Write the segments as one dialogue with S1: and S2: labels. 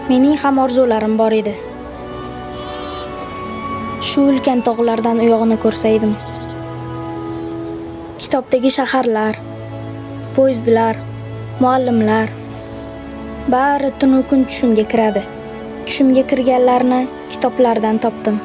S1: Mening ham orzularim bor edi. Shu ulkan tog'lardan uyog'ini ko'rsaydim. Kitobdagi shaharlar, poyezdlar, muallimlar bari tunu kun tushimga kiradi. Tushimga kirganlarni kitoblardan topdim.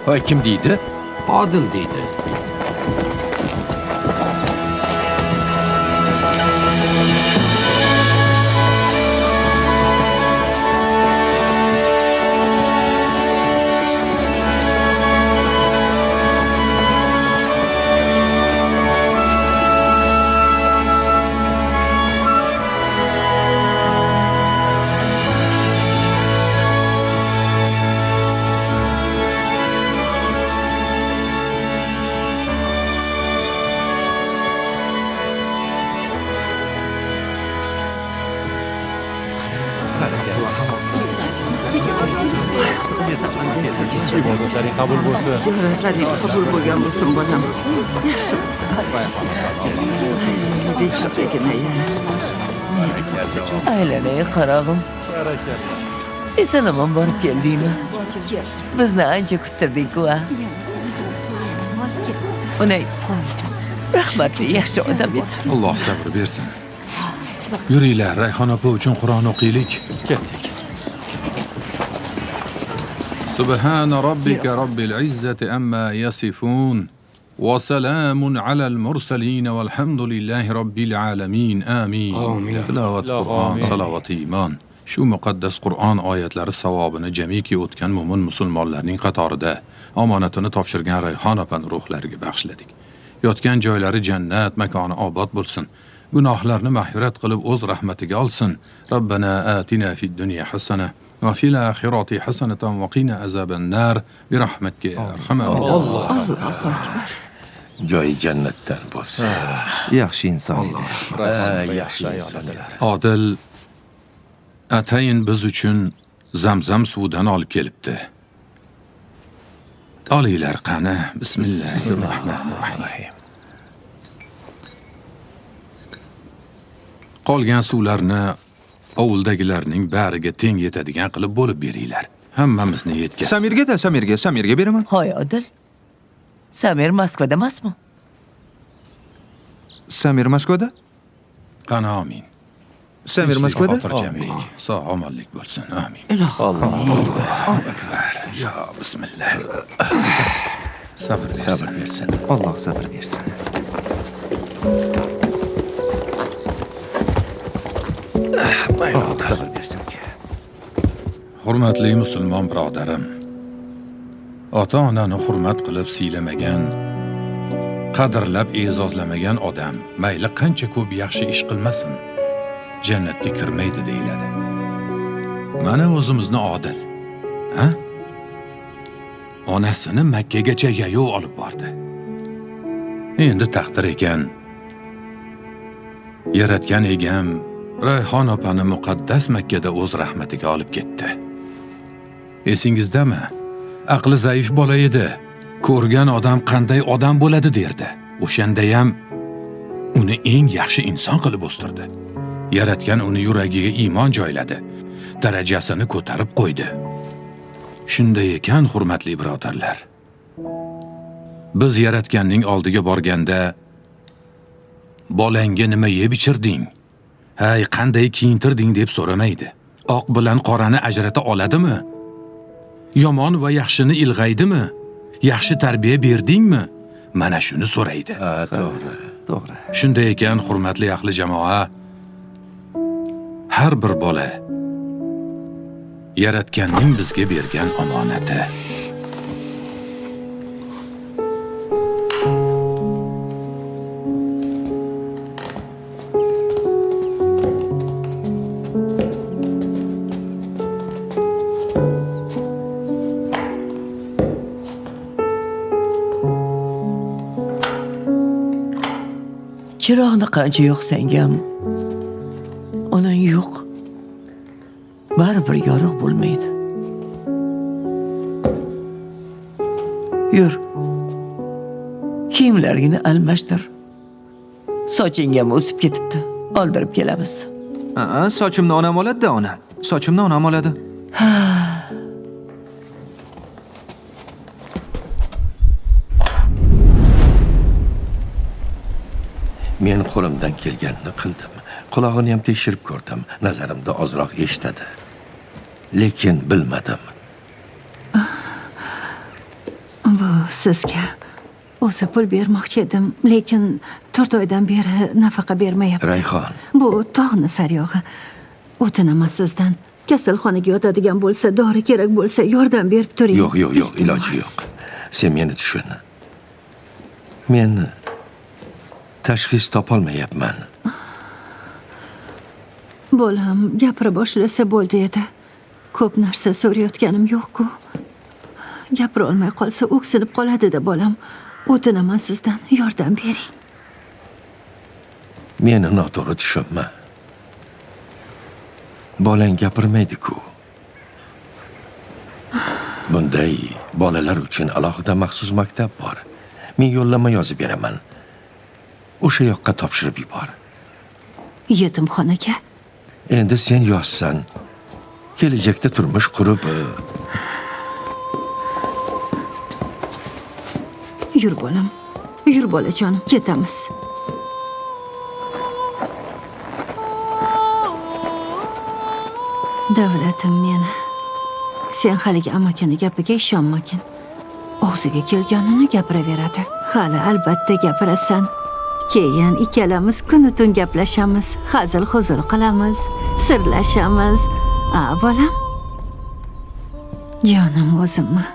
S2: Hoy, kim deydi?
S3: Odil deydi.
S2: Ziyoratlaring qabul bo'lsin.
S4: Ziyoratlaring qabul bo'lgan bo'lsin, bolam. Yaxshimisiz?
S5: Aylanay qarog'im. Eson-omon borib keldingmi? Bizni ancha kuttirding-ku, a? Unay, rahmatli, yaxshi odam edi.
S2: Alloh sabr bersin. Yuringlar, Rayhon opa uchun Qur'on o'qiylik. Ketdik. سبحان ربك رب العزة عما يصفون وسلام على المرسلين والحمد لله رب العالمين آمين. تلاوة قرآن صلوات إيمان. Shu muqaddas Qur'on oyatlari savobini jamiki o'tgan mo'min musulmonlarning qatorida omonatini topshirgan Rayhon opani ruhlariga bag'ishladik. Yotgan joylari jannat, makoni obod bo'lsin. Gunohlarni mag'firat qilib o'z rahmatiga olsin. Robbana atina fid dunya hasana va fil oxirati hasanatan va qina azaban nar bi rahmatika ya arhamar rohimin.
S3: Joyi jannatdan bo'lsin.
S6: Yaxshi inson edi.
S3: Yaxshi insonlar.
S2: Odil atayin biz uchun Zamzam suvidan olib kelibdi. Olinglar qani. Bismillahirrohmanirrohim. Qolgan suvlarni ovuldagilarning bariga teng yetadigan qilib bo'lib beringlar. Hammamizni yetkazsin.
S6: Samirga beraman.
S5: Hoy, Odil. Samir Moskvada emasmi?
S6: Samir Moskvada?
S2: Qani amin.
S6: Samir Moskvada?
S2: Xotirjamlik, sog'-omonlik bo'lsin. Amin.
S5: Alloh
S2: akbar. Ya bismillah. Sabr bersin.
S6: Alloh sabr bersin. Alloh sabr bersin.
S2: Hurmatli musulmon birodarim, ota-onani hurmat qilib siylamagan, qadrlab e'zozlamagan odam mayli qancha ko'p yaxshi ish qilmasin, jannatga kirmaydi deyiladi. Mana o'zimizni Odil, ha? Onasini Makkagacha yayov olib bordi. Endi taqdir ekan, yaratgan egam Rayhon opani muqaddas Makkada o'z rahmatiga olib ketdi. Esingizdami? Aqli zaif bola edi. Ko'rgan odam qanday odam bo'ladi derdi. O'shanda ham uni eng yaxshi inson qilib o'stirdi. Yaratgan uni yuragiga iymon joyladi. Darajasini ko'tarib qo'ydi. Shunday ekan, hurmatli birodarlar, biz yaratganning oldiga borganda bolangga nima yeb ichirding? Hay, qanday kiyintirding deb so'ramaydi. Oq bilan qorani ajrata oladimi? Yomon va yaxshini ilg'aydimi? Yaxshi tarbiya berdingmi? Mana shuni so'raydi.
S3: To'g'ri.
S2: Shunday ekan, hurmatli ahli jamoa, har bir bola Yaratganning bizga bergan omonati.
S5: Chiroqni qancha yoqsangam, onang yo'q. Baribir yorug' bo'lmaydi. Yur. Kiyimlaringni almashtir. Sochingga o'sib ketibdi. Oldirib kelamiz.
S6: Sochimni onam oladi-da, ona. Sochimni onam oladi.
S3: Men qo'limdan kelganini qildim. Qulog'ini ham tekshirib ko'rdim. Nazarimda ozroq eshitadi. Lekin bilmadim.
S4: Bu sizga o'zi pul bermoqchi edim, lekin 4 oydan beri nafaqa bermayapti.
S3: Rayhon,
S4: Bu tog'ni saryog'i. O'tinaman sizdan. Kasalxonaga yotadigan bo'lsa, dori kerak bo'lsa, yordam berib turing.
S3: yo'q, iloji yo'q. Sen meni tushun. Men tashxis topolmayapman.
S4: Bolam gapira boshlasa bo'ldi edi. Ko'p narsa so'rayotganim yo'q-ku. Gapira olmay qolsa o'ksinib qoladi-da bolam. O'tinaman sizdan, yordam bering.
S3: Meni noto'g'ri tushunma. Bolang gapirmaydi-ku. Bunday bolalar uchun alohida maxsus maktab bor. Men yo'llanma yozib beraman. O'sha yoqqa topshirib yubor.
S4: Yetimxonaga.
S3: Endi sen yozsan, kelajakda turmush qurib,
S4: Yur bolam. Yur bolajonim, ketamiz. Davlatim meni. Sen haligi amakani gapiga ishonmagin. Og'ziga kelganini gapiraveradi. Hali albatta gapirasan. Keyin ikkalamiz kunu-tun gaplashamiz, hazil-huzul qilamiz, sirlashamiz. Bolam. Jonim o'zimmi?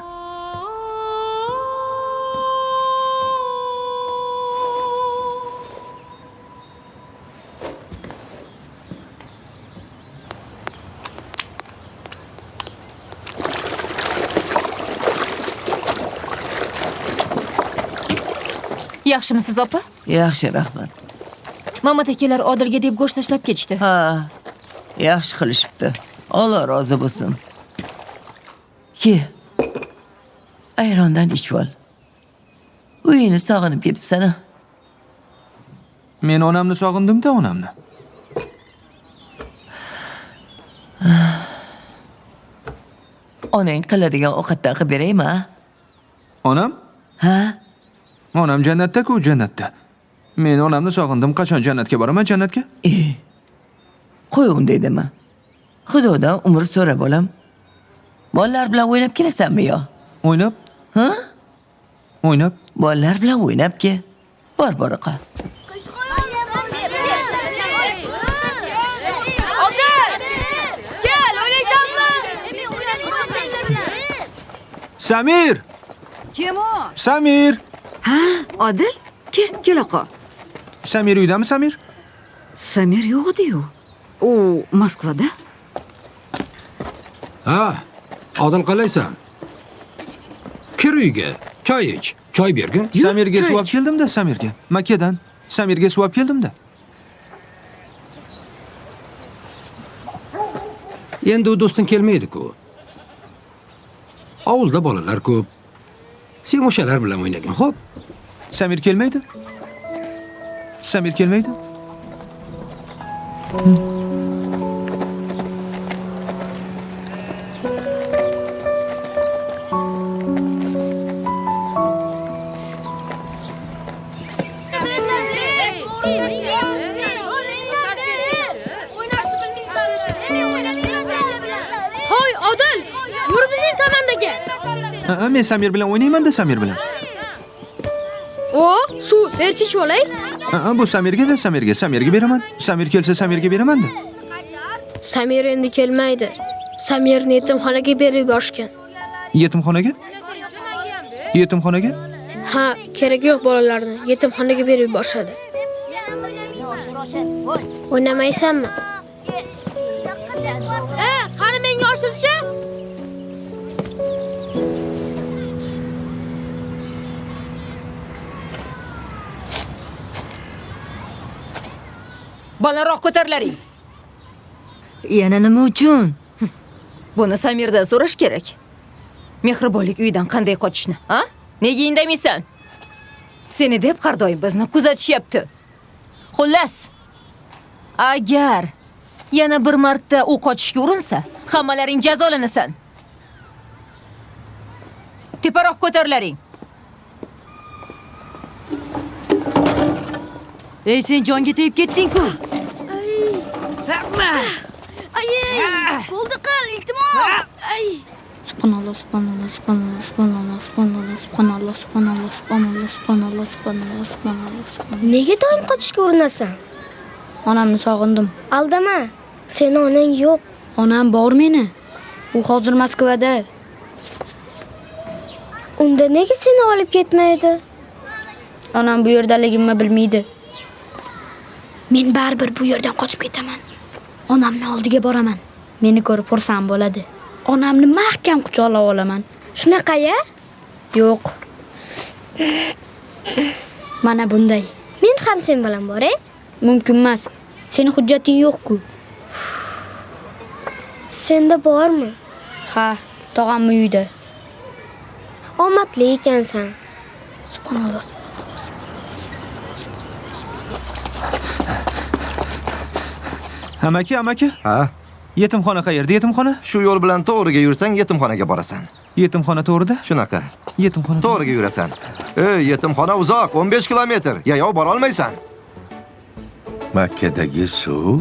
S7: Yaxshimisiz opa?
S5: Yaxshi, rahmat.
S7: Mamat akalar Odilga deb go'sht tashlab ketishdi.
S5: Ha, yaxshi qilishibdi. Alloh rozi bo'lsin. Ke. Ayrondan ichib ol. Uyini sog'inib ketibsan-a?
S6: Men onamni sog'indim-da, onamni.
S5: Onang qiladigan ovqatdan qilib beraymi?
S6: Onam?
S5: Ha?
S6: Onam jannatda-ku, jannatda. Men onamni sog'indim. Qachon jannatga boraman, jannatga?
S5: Qo'y unday dema. Xudodan umr so'ra bolam. Bolalar bilan o'ynab kelasanmi yo?
S6: O'ynab?
S5: Ha?
S6: O'ynab?
S5: Bolalar bilan o'ynab ke. Bor boriqa.
S6: Samir!
S4: Kim o?
S6: Samir!
S4: Ha, Odil? Kel oqa.
S6: Samir uydami, Samir?
S4: Samir yo'q edi-yu. U Moskvada.
S8: Ha, Odil qalaysan? Kir uyga, choy ich. Choy bergin.
S6: Samirga suv olib keldim-da, Samirga. Makkadan. Samirga suv olib keldim-da.
S8: Endi u do'sting kelmaydi-ku. Ovulda bolalar ko'p. Sen o'shalar bilan o'ynagin, xo'p?
S6: Samir kelmaydi? Samir kelmaydi?
S1: Hoy, Odil! Yur bizning tomondaga.
S6: Men Samir bilan o'ynayman-da, Samir bilan.
S1: O, suv berchi cho'lay.
S6: Bu Samirga-da, Samirga beraman. Samir kelsa Samirga beraman-da.
S1: Samir endi kelmaydi. Samirni yetimxonaga berib yuborishgan.
S6: Yetimxonaga? Yetimxonaga?
S1: Ha, keragi yo'q bolalarni yetimxonaga berib yuborishadi. O'ynamaysanmi? Qani menga oshirchi?
S7: Balandroq ko'tarilaring.
S5: Yana nima uchun?
S7: Buni Samirdan so'rash kerak. Mehribonlik uyidan qanday qochishni, ha? Nega indamaysan? Seni deb har doim bizni kuzatishyapti. Xullas, agar yana bir marta u qochishga urinsa, hammalaring jazolanasan. Teparoq ko'tarilaring.
S5: Ey, sen jonga tegib ketding-ku.
S1: Bo'ldi qil, iltimos. Subhanalloh, subhanalloh, subhanalloh, subhanalloh, subhanalloh, subhanalloh, subhanalloh, subhanalloh, subhanalloh, subhanalloh, subhanalloh. Nega doim qochishga urinasan? Onamni sog'indim. Aldama. Seni onang yo'q. Onam bor meni. U hozir Moskvada. Unda nega seni olib ketmaydi? Onam bu yerdaligimni bilmaydi. Men baribir bu yerdan qochib ketaman. Onamni oldiga boraman. Meni ko'rib xursand bo'ladi. Onamni mahkam quchoqlab olaman. Shunaqa-ya? Yo'q. Mana bunday. Men ham sen bilan boray? Mumkin emas. Seni hujjating yo'q-ku. Senda bormi? Ha, tog'am uyida. Omadli ekansan. Subhanalloh.
S6: Amaki.
S9: Ha,
S6: Yetimxona qayerda? Yetimxona?
S9: shu yo'l bilan to'g'riga yursang yetimxonaga borasan.
S6: Yetimxona to'g'rida?
S9: Shunaqa.
S6: Yetimxona
S9: To'g'riga yurasan. Yetimxona uzoq, 15 kilometr. Yayov bora olmaysan.
S3: Makkadagi suv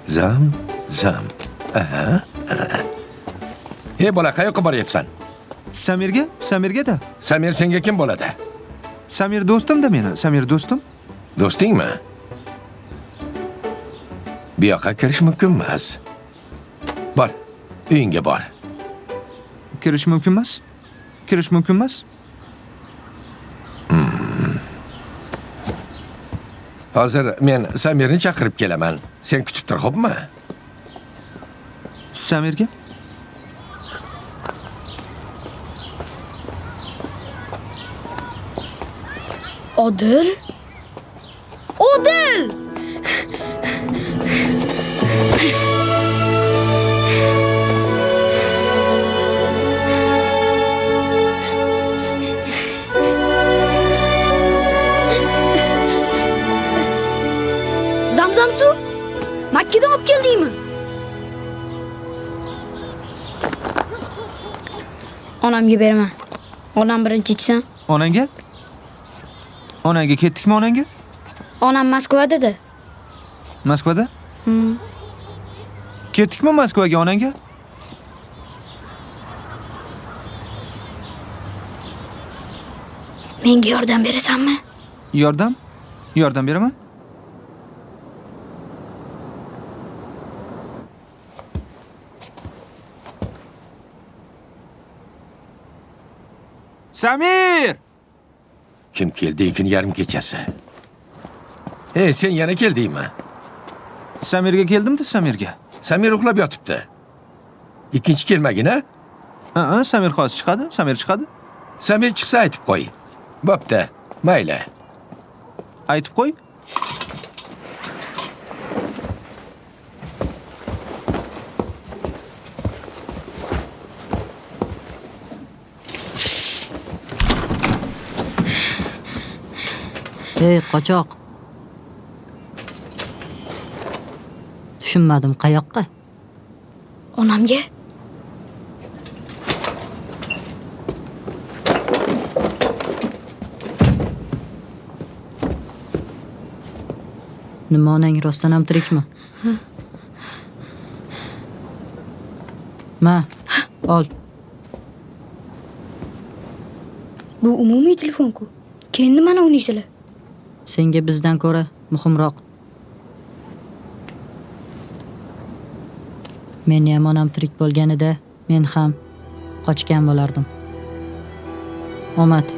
S3: zam. Aha. Ey bola, qayoqqa boryapsan?
S6: Samirga-da.
S3: Samir senga kim bo'ladi?
S6: Samir do'stim-da meni. Samir do'stim.
S3: Do'stingmi? Bu yoqqa kirish mumkin emas. Bor, uyingga bor.
S6: Kirish mumkin emas?
S3: Hozir men Samirni chaqirib kelaman. Sen kutib tur, xo'pmi?
S6: Samirga?
S1: Odil? Zamzam suv? Makkadan olib keldingmi? Onamga beraman. Onam birinchi ichsin.
S6: Onangga? Onangga ketdikmi onangga?
S1: Onam Moskvada.
S6: Moskvada? Ketdikmi Moskvaga onangga?
S1: Menga yordam berasanmi?
S6: Yordam beraman. Samir!
S3: Kim keldi ekin yarim kechasi? Sen yana keldingmi?
S6: Samirga keldim-da, Samirga.
S3: Samir uxlab yotibdi. Ikkinchi kelmagin, ha?
S6: Samir hozir chiqadi, Samir chiqadi.
S3: Samir chiqsa aytib qo'y. Bo'pti, mayli.
S6: Aytib qo'y.
S5: Ey, qochoq. Tushunmadim, qayoqqa?
S1: Onamga.
S5: Nima, onang rostdan ham tirikmi? Ma, ol.
S1: Bu umumiy telefon-ku. Keyin nimani o'ynaysilar?
S5: Senga bizdan ko'ra muhimroq.
S10: Meni ham onam tirik bo'lganida men ham qochgan bo'lardim. Omad.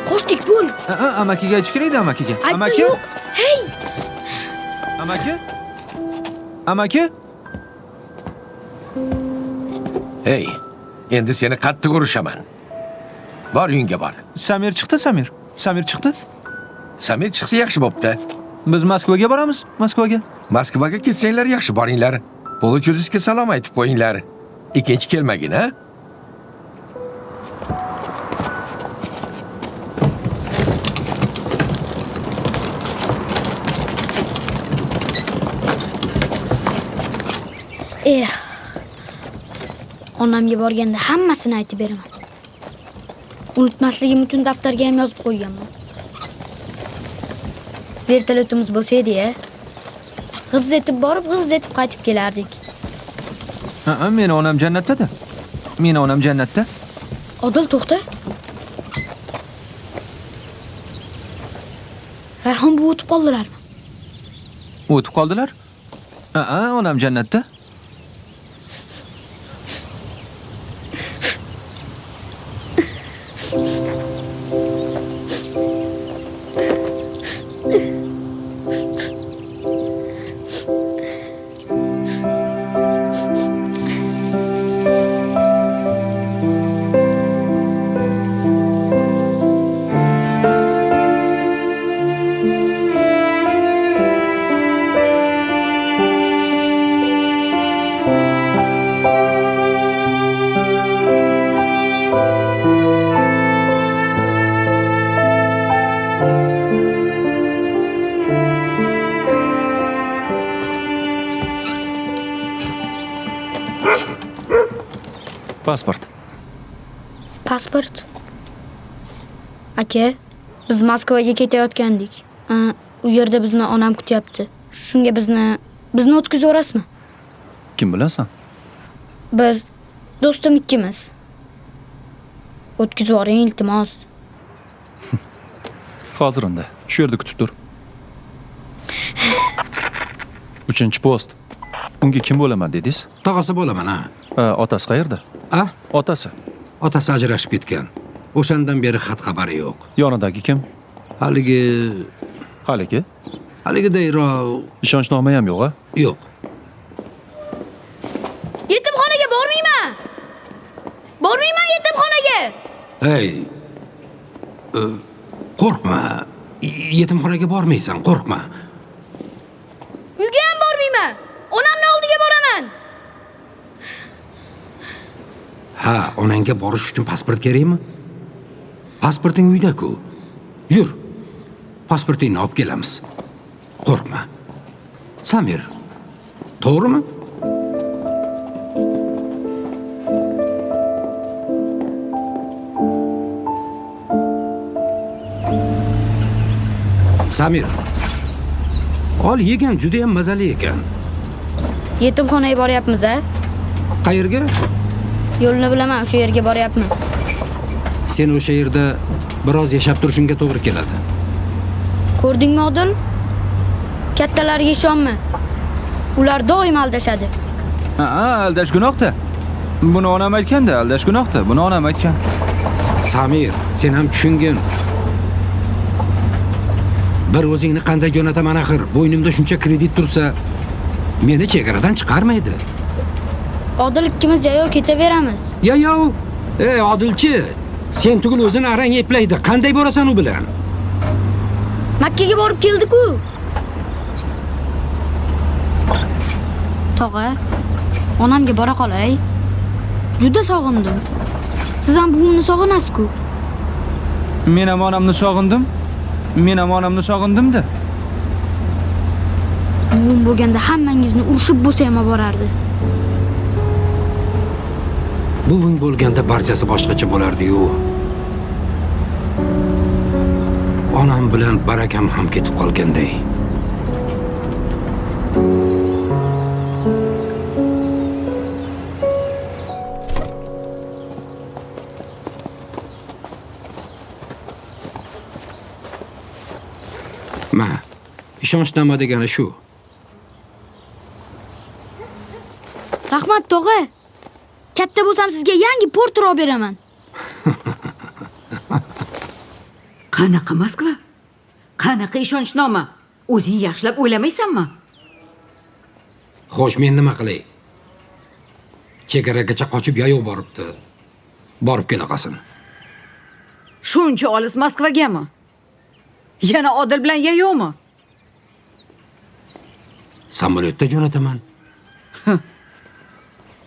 S1: Qo'shdik bo'l.
S6: Amakiga aytish kerak edi, amakiga.
S1: Aytma yo'q. Hey,
S6: Amaki? Amaki?
S3: Hey, endi seni qattiq urishaman. Bor uyingga bor.
S6: Samir chiqdi, Samir. Samir chiqdi.
S3: Samir chiqsa yaxshi bo'pti.
S6: Biz Moskvaga boramiz, Moskvaga.
S3: Moskvaga ketsanglar yaxshi, boringlar. Polochudisga salom aytib qo'yinglar. Ikkinchi kelmagin, ha?
S1: onamga borganda hammasini aytib beraman. Unutmasligim uchun daftarga ham yozib qo'yganman. Vertolyotimiz bo'lsa edi-ya. G'iz etib borib, g'iz etib qaytib kelardik.
S6: Meni onam jannatda-da. Meni onam jannatda.
S1: Odil, to'xta. Rayhon bu o'tib qoldilarmi?
S6: O'tib qoldilar? Onam jannatda.
S1: Pasport. Aka, biz Moskvaga ketayotgandik. U yerda bizni onam kutyapti. Shunga bizni o'tkazib yuborasizmi?
S2: Kim bilasan?
S1: Biz do'stim ikkimiz. O'tkazib yuboring, iltimos.
S2: Hozir unda. Shu yerda kutib tur. 3-post. Unga kim bo'laman dedingiz?
S8: Tog'asi bo'laman, ha.
S2: Otasi qayerda? Otasi.
S8: Otasi ajrashib ketgan. O'shandan beri xat xabari yo'q.
S2: Yonidagi kim?
S8: Haligi Haligidayro
S2: ishonchnomasi ham yo'q-a?
S8: yo'q.
S1: Yetimxonaga bormayman. Bormayman yetimxonaga.
S8: Hey. Qo'rqma. Yetimxonaga bormaysan, qo'rqma.
S1: Uyga ham bormayman. Onamning oldiga boraman.
S8: Ha, onangga borish uchun pasport kerakmi? Pasporting uyda-ku. Yur. Pasportingni olib kelamiz. Qo'rqma. Samir. To'g'rimi? Samir. Ol, yegan juda ham mazali ekan.
S1: Yetimxonaga boryapmiz-a?
S8: Qayerga?
S1: Yo'lni bilaman, o'sha yerga boryapmiz.
S8: Sen o'sha yerda biroz yashab turishingga to'g'ri keladi.
S1: Ko'rdingmi, Odil? Kattalarga ishonma. Ular doim aldashadi.
S6: Aldash gunohda. Buni onam aytganda, aldash gunohda. Buni onam aytgan.
S8: Samir, sen ham tushungin. Bir o'zingni qanday jo'nataman axir? Bo'ynimda shuncha kredit tursa, meni chegaradan chiqarmaydi.
S1: Odil ikkimiz yayov ketaveramiz.
S8: Yayov? Ey, Odilchi, sen tugul o'zini arang eplaydi. Qanday borasan u bilan?
S1: Makkaga borib keldik-ku. Tog'a, onamga bora qolay. Juda sog'indim. Siz ham buvimni sog'inasiz-ku.
S6: Men ham onamni sog'indim. Men ham onamni sog'indim-da.
S1: Buvim bo'lganda hammangizni urishib bo'sayma borardi.
S8: Buving bo'lganda barchasi boshqacha bo'lardi-yu. Onam bilan barakam ham ketib qolganday. Ma, ishonchnoma degani shu.
S1: Rahmat tog'a. Katta bo'lsam sizga yangi porter olib beraman.
S11: Qanaqa Moskva? Qanaqa ishonchnoma? O'zing yaxshilab o'ylamaysanmi?
S8: Xo'sh, men nima qilay? Chegaragacha qochib yayov boribdi. Borib kela qolsin.
S11: Shuncha olis Moskvagami? Yana Odil bilan yayovmi?
S8: Samolyotda jo'nataman.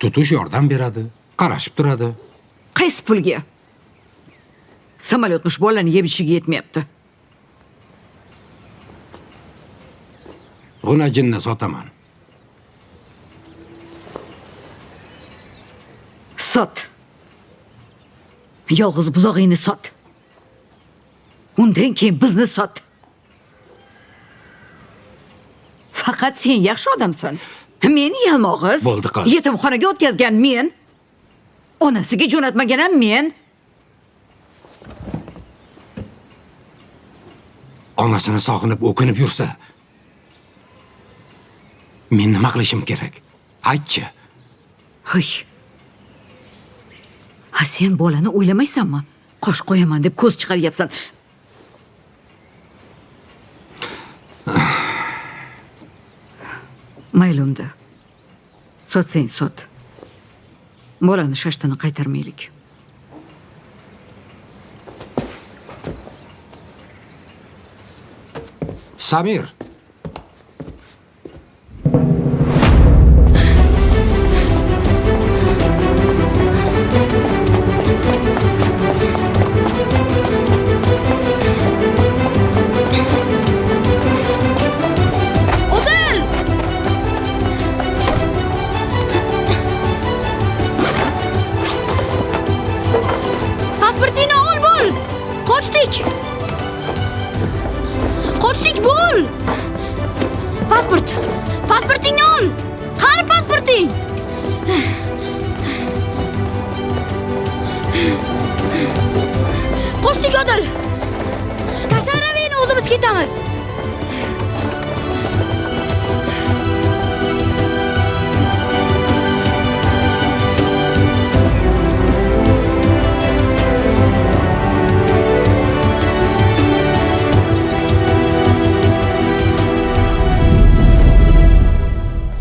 S8: Tutush yordam beradi, qarashib turadi.
S11: Qaysi pulga? Samolyotni shu bolalarni yeb ichiga yetmayapti.
S8: G'unajinni sotaman.
S11: Sot. Yolg'iz buzog'ingni sot. Undan keyin bizni sot. Faqat sen yaxshi odamsan. Men yalmog'iz.
S8: Bo'ldi qil.
S11: Yetimxonaga o'tkazgan men. Onasiga jo'natmagan ham men.
S8: Onasini sog'inib, o'kinib yursa, men nima qilishim kerak? Aytchi.
S11: Hoy. Ha, sen bolani o'ylamaysanmi? Qosh qo'yaman deb ko'z chiqaryapsan. Mayli unda. Sotsang sot. Bolani shashtini qaytarmaylik.
S8: Samir.
S1: Odil! Pasportini ol, bo'l! Qochdik! Qochdik, bo'l! Pasport! Pasportingni ol! Qani pasporting? Qochdik, Odil! Tashlaravayni, o'zimiz ketamiz.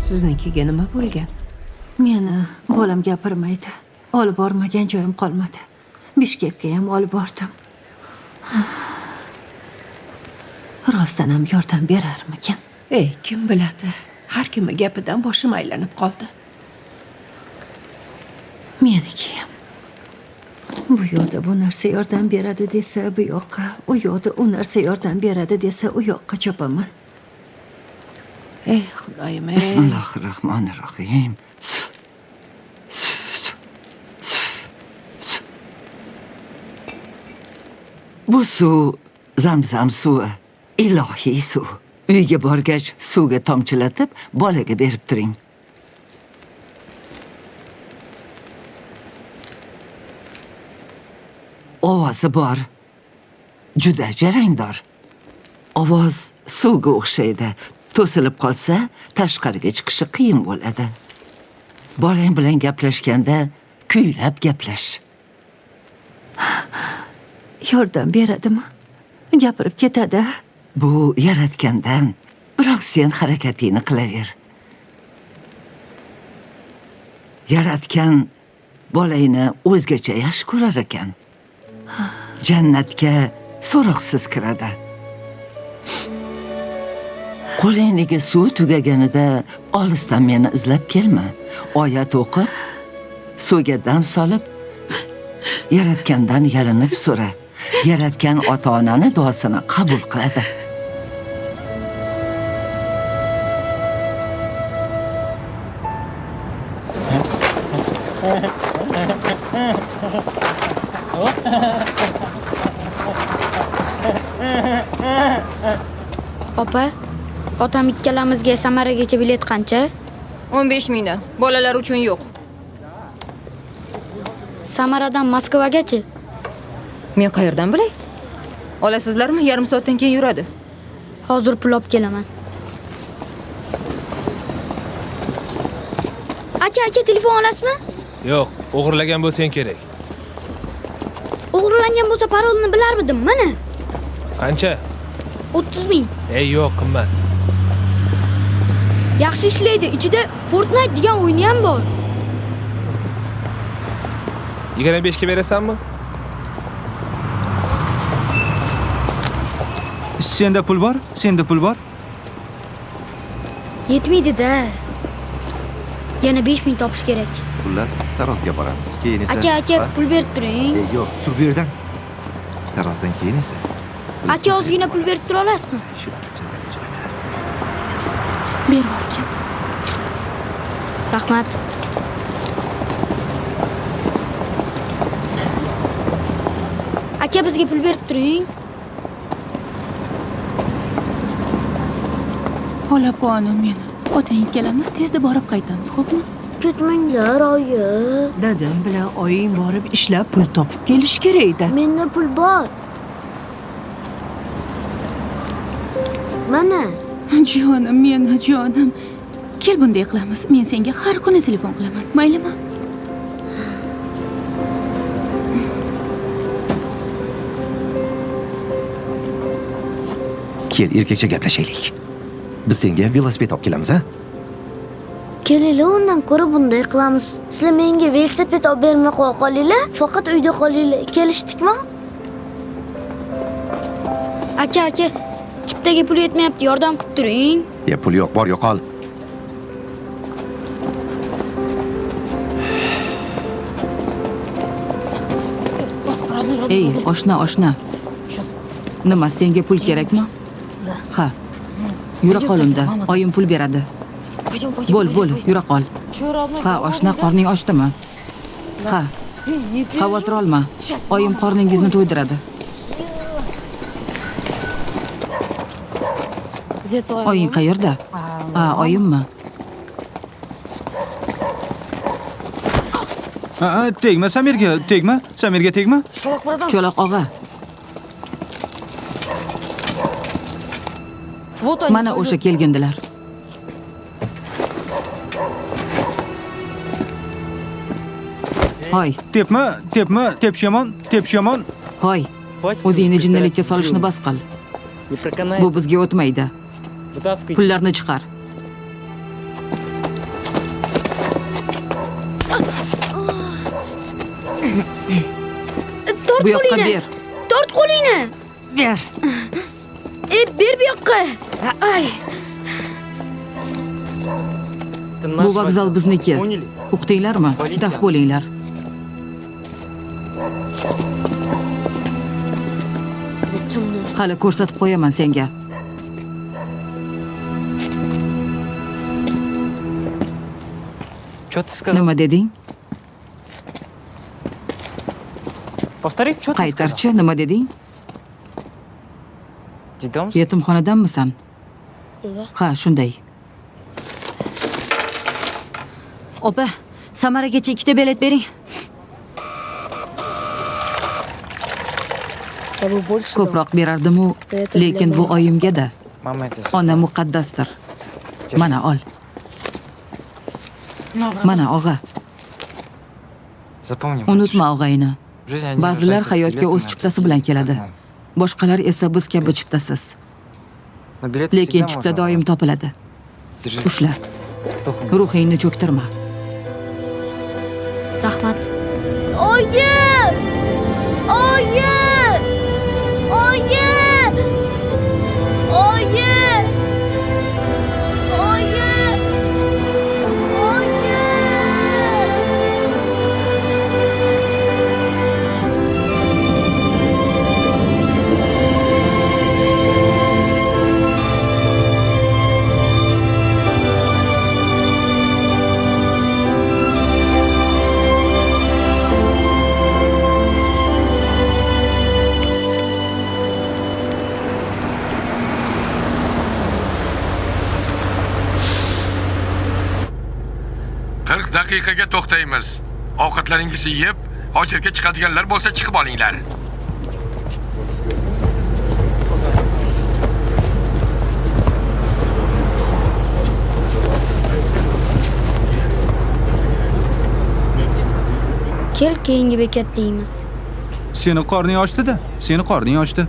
S5: Siznikiga nima bo'lgan?
S4: Meni bolam gapirmaydi. Olib bormagan joyim qolmadi. Bishkekka ham olib bordim. Rostdan ham yordam berarmikin?
S5: Kim biladi? Har kimning gapidan boshim aylanib qoldi.
S4: Meniki ham. Bu yoqda bu narsa yordam beradi desa bu yoqqa, u yoqda u narsa yordam beradi desa u yoqqa chopaman.
S5: Xudoyim.
S11: Bismillahirrohmanirrohim. Bu suv Zamzam suvi, ilohiy suv. Uyga borgach suvga tomchilatib bolaga berib turing. Ovozi bor. Juda jarangdor. Ovoz suvga o'xshaydi. To'silib qolsa, tashqariga chiqishi qiyin bo'ladi. Bolang bilan gaplashganda kuylab gaplash.
S4: Yordam beradimi? Gapirib ketadi.
S11: Bu yaratgandan, biroq sen harakatingni qilaver. Yaratgan bolangni o'zgacha yaxshi ko'rar ekan. Jannatga so'roqsiz kiradi. Qo'lingdagi suv tugaganida olisdan meni izlab kelma. Oyat o'qib, suvga dam solib, yaratgandan yalinib so'ra. yaratgan ota-onani duosini qabul qiladi.
S1: Opa, otam ikkalamizga Samaragacha bilet qancha?
S7: 15 mingdan. Bolalar uchun yo'q.
S1: Samaradan Moskvagachi?
S7: Men qayerdan bilay? Olasizlarmi? Yarim soatdan keyin yuradi.
S1: Hozir pul olib kelaman. Aka, telefon olasizmi?
S12: Yo'q, o'g'irlagan bo'lsang kerak.
S1: O'g'irlangan bo'lsa parolni bilarmidim, mana.
S12: Qancha?
S1: 30 ming.
S12: Yo'q, qimmat.
S1: Yaxshi ishlaydi. Ichida Fortnite degan o'yin ham bor.
S12: 25 ga berasanmi?
S6: Senda pul bor? Senda pul bor?
S1: Yetmaydi-da. Yana 5 ming topish kerak.
S9: Xullas, tarozga boramiz. Keyin esa...
S1: Aka, pul berib turing.
S9: Yo'q, sur bu yerdan. Tarozdan keyin esa...
S1: Aka, ozgina pul berib tura olasizmi? Berib aka. Rahmat. Aka, bizga pul berib turing.
S4: Xolaponim meni. Otang kelamiz, tezda borib qaytamiz, xo'pmi?
S1: Ketmanglar, oyi.
S4: Dadam bilan oying borib ishlab pul topib kelish kerak edi.
S1: Menda pul bor. Mana.
S4: Jonim, meni jonim. Kel bunday qilamiz. Men senga har kuni telefon qilaman. Maylimi?
S9: Kel, erkakcha gaplashaylik. Biz senga velosiped olib kelamiz, ha?
S1: Kelinglar, undan ko'ra bunday qilamiz. Sizlar menga velosiped olib bermay qo'ya qolinglar, faqat uyda qolinglar. Kelishdikmi? Aka, chiptaga pul yetmayapti, yordam qilib turing.
S9: Pul yo'q, bor yo'qol.
S5: Ey, oshna. Nima, senga pul kerakmi? Ha. Yura qol unda. Oyim pul beradi. Bo'l, yura qol. Ha, oshna, qorning ochdimi? Ha. Xavotir olma. Oyim qorningizni to'ydiradi. Oying qayerda? Ha, oyimmi?
S6: Tegma Samirga, tegma. Samirga tegma.
S5: Cho'loq og'a. Mana o'sha kelgandilar. Hoy,
S6: Tepma, tepish yomon.
S5: hoy. O'zingni jinnilikka solishni bas qil. Bu bizga o'tmaydi. Pullarni chiqar. Bu yoqqa ber.
S1: Tort qo'lingni.
S11: Ber.
S1: Ber bu yoqqa. Ay.
S5: Bu vokzal bizniki. Uqdinglarmi? Daf bo'linglar. Hali ko'rsatib qo'yaman senga. Nima deding? Qaytarchi, nima deding? Yetimxonadanmisan? Ha, shunday.
S10: Opa, Samaragacha 2 ta bilet bering.
S5: Ko'proq berardim-u, lekin bu oyimga-da. Ona muqaddasdir. Mana ol. Mana og'a. Unutma og'ayni. Ba'zilar hayotga o'z chiptasi bilan keladi. Boshqalar esa biz kabi chiptasiz. Lekin chipta doim topiladi. Ushla. Ruhingni cho'ktirma.
S1: Rahmat. Oyi! Oyi! Oyi! Oyi! Oyi! Oyi!
S3: 40 daqiqaga to'xtaymiz. Ovqatlaringizni yeb, hojatga chiqadiganlar bo'lsa chiqib olinglar.
S1: Kel, keyingi bekatda yeymiz.
S6: Seni qorning ochdi-da. Seni qorning ochdi.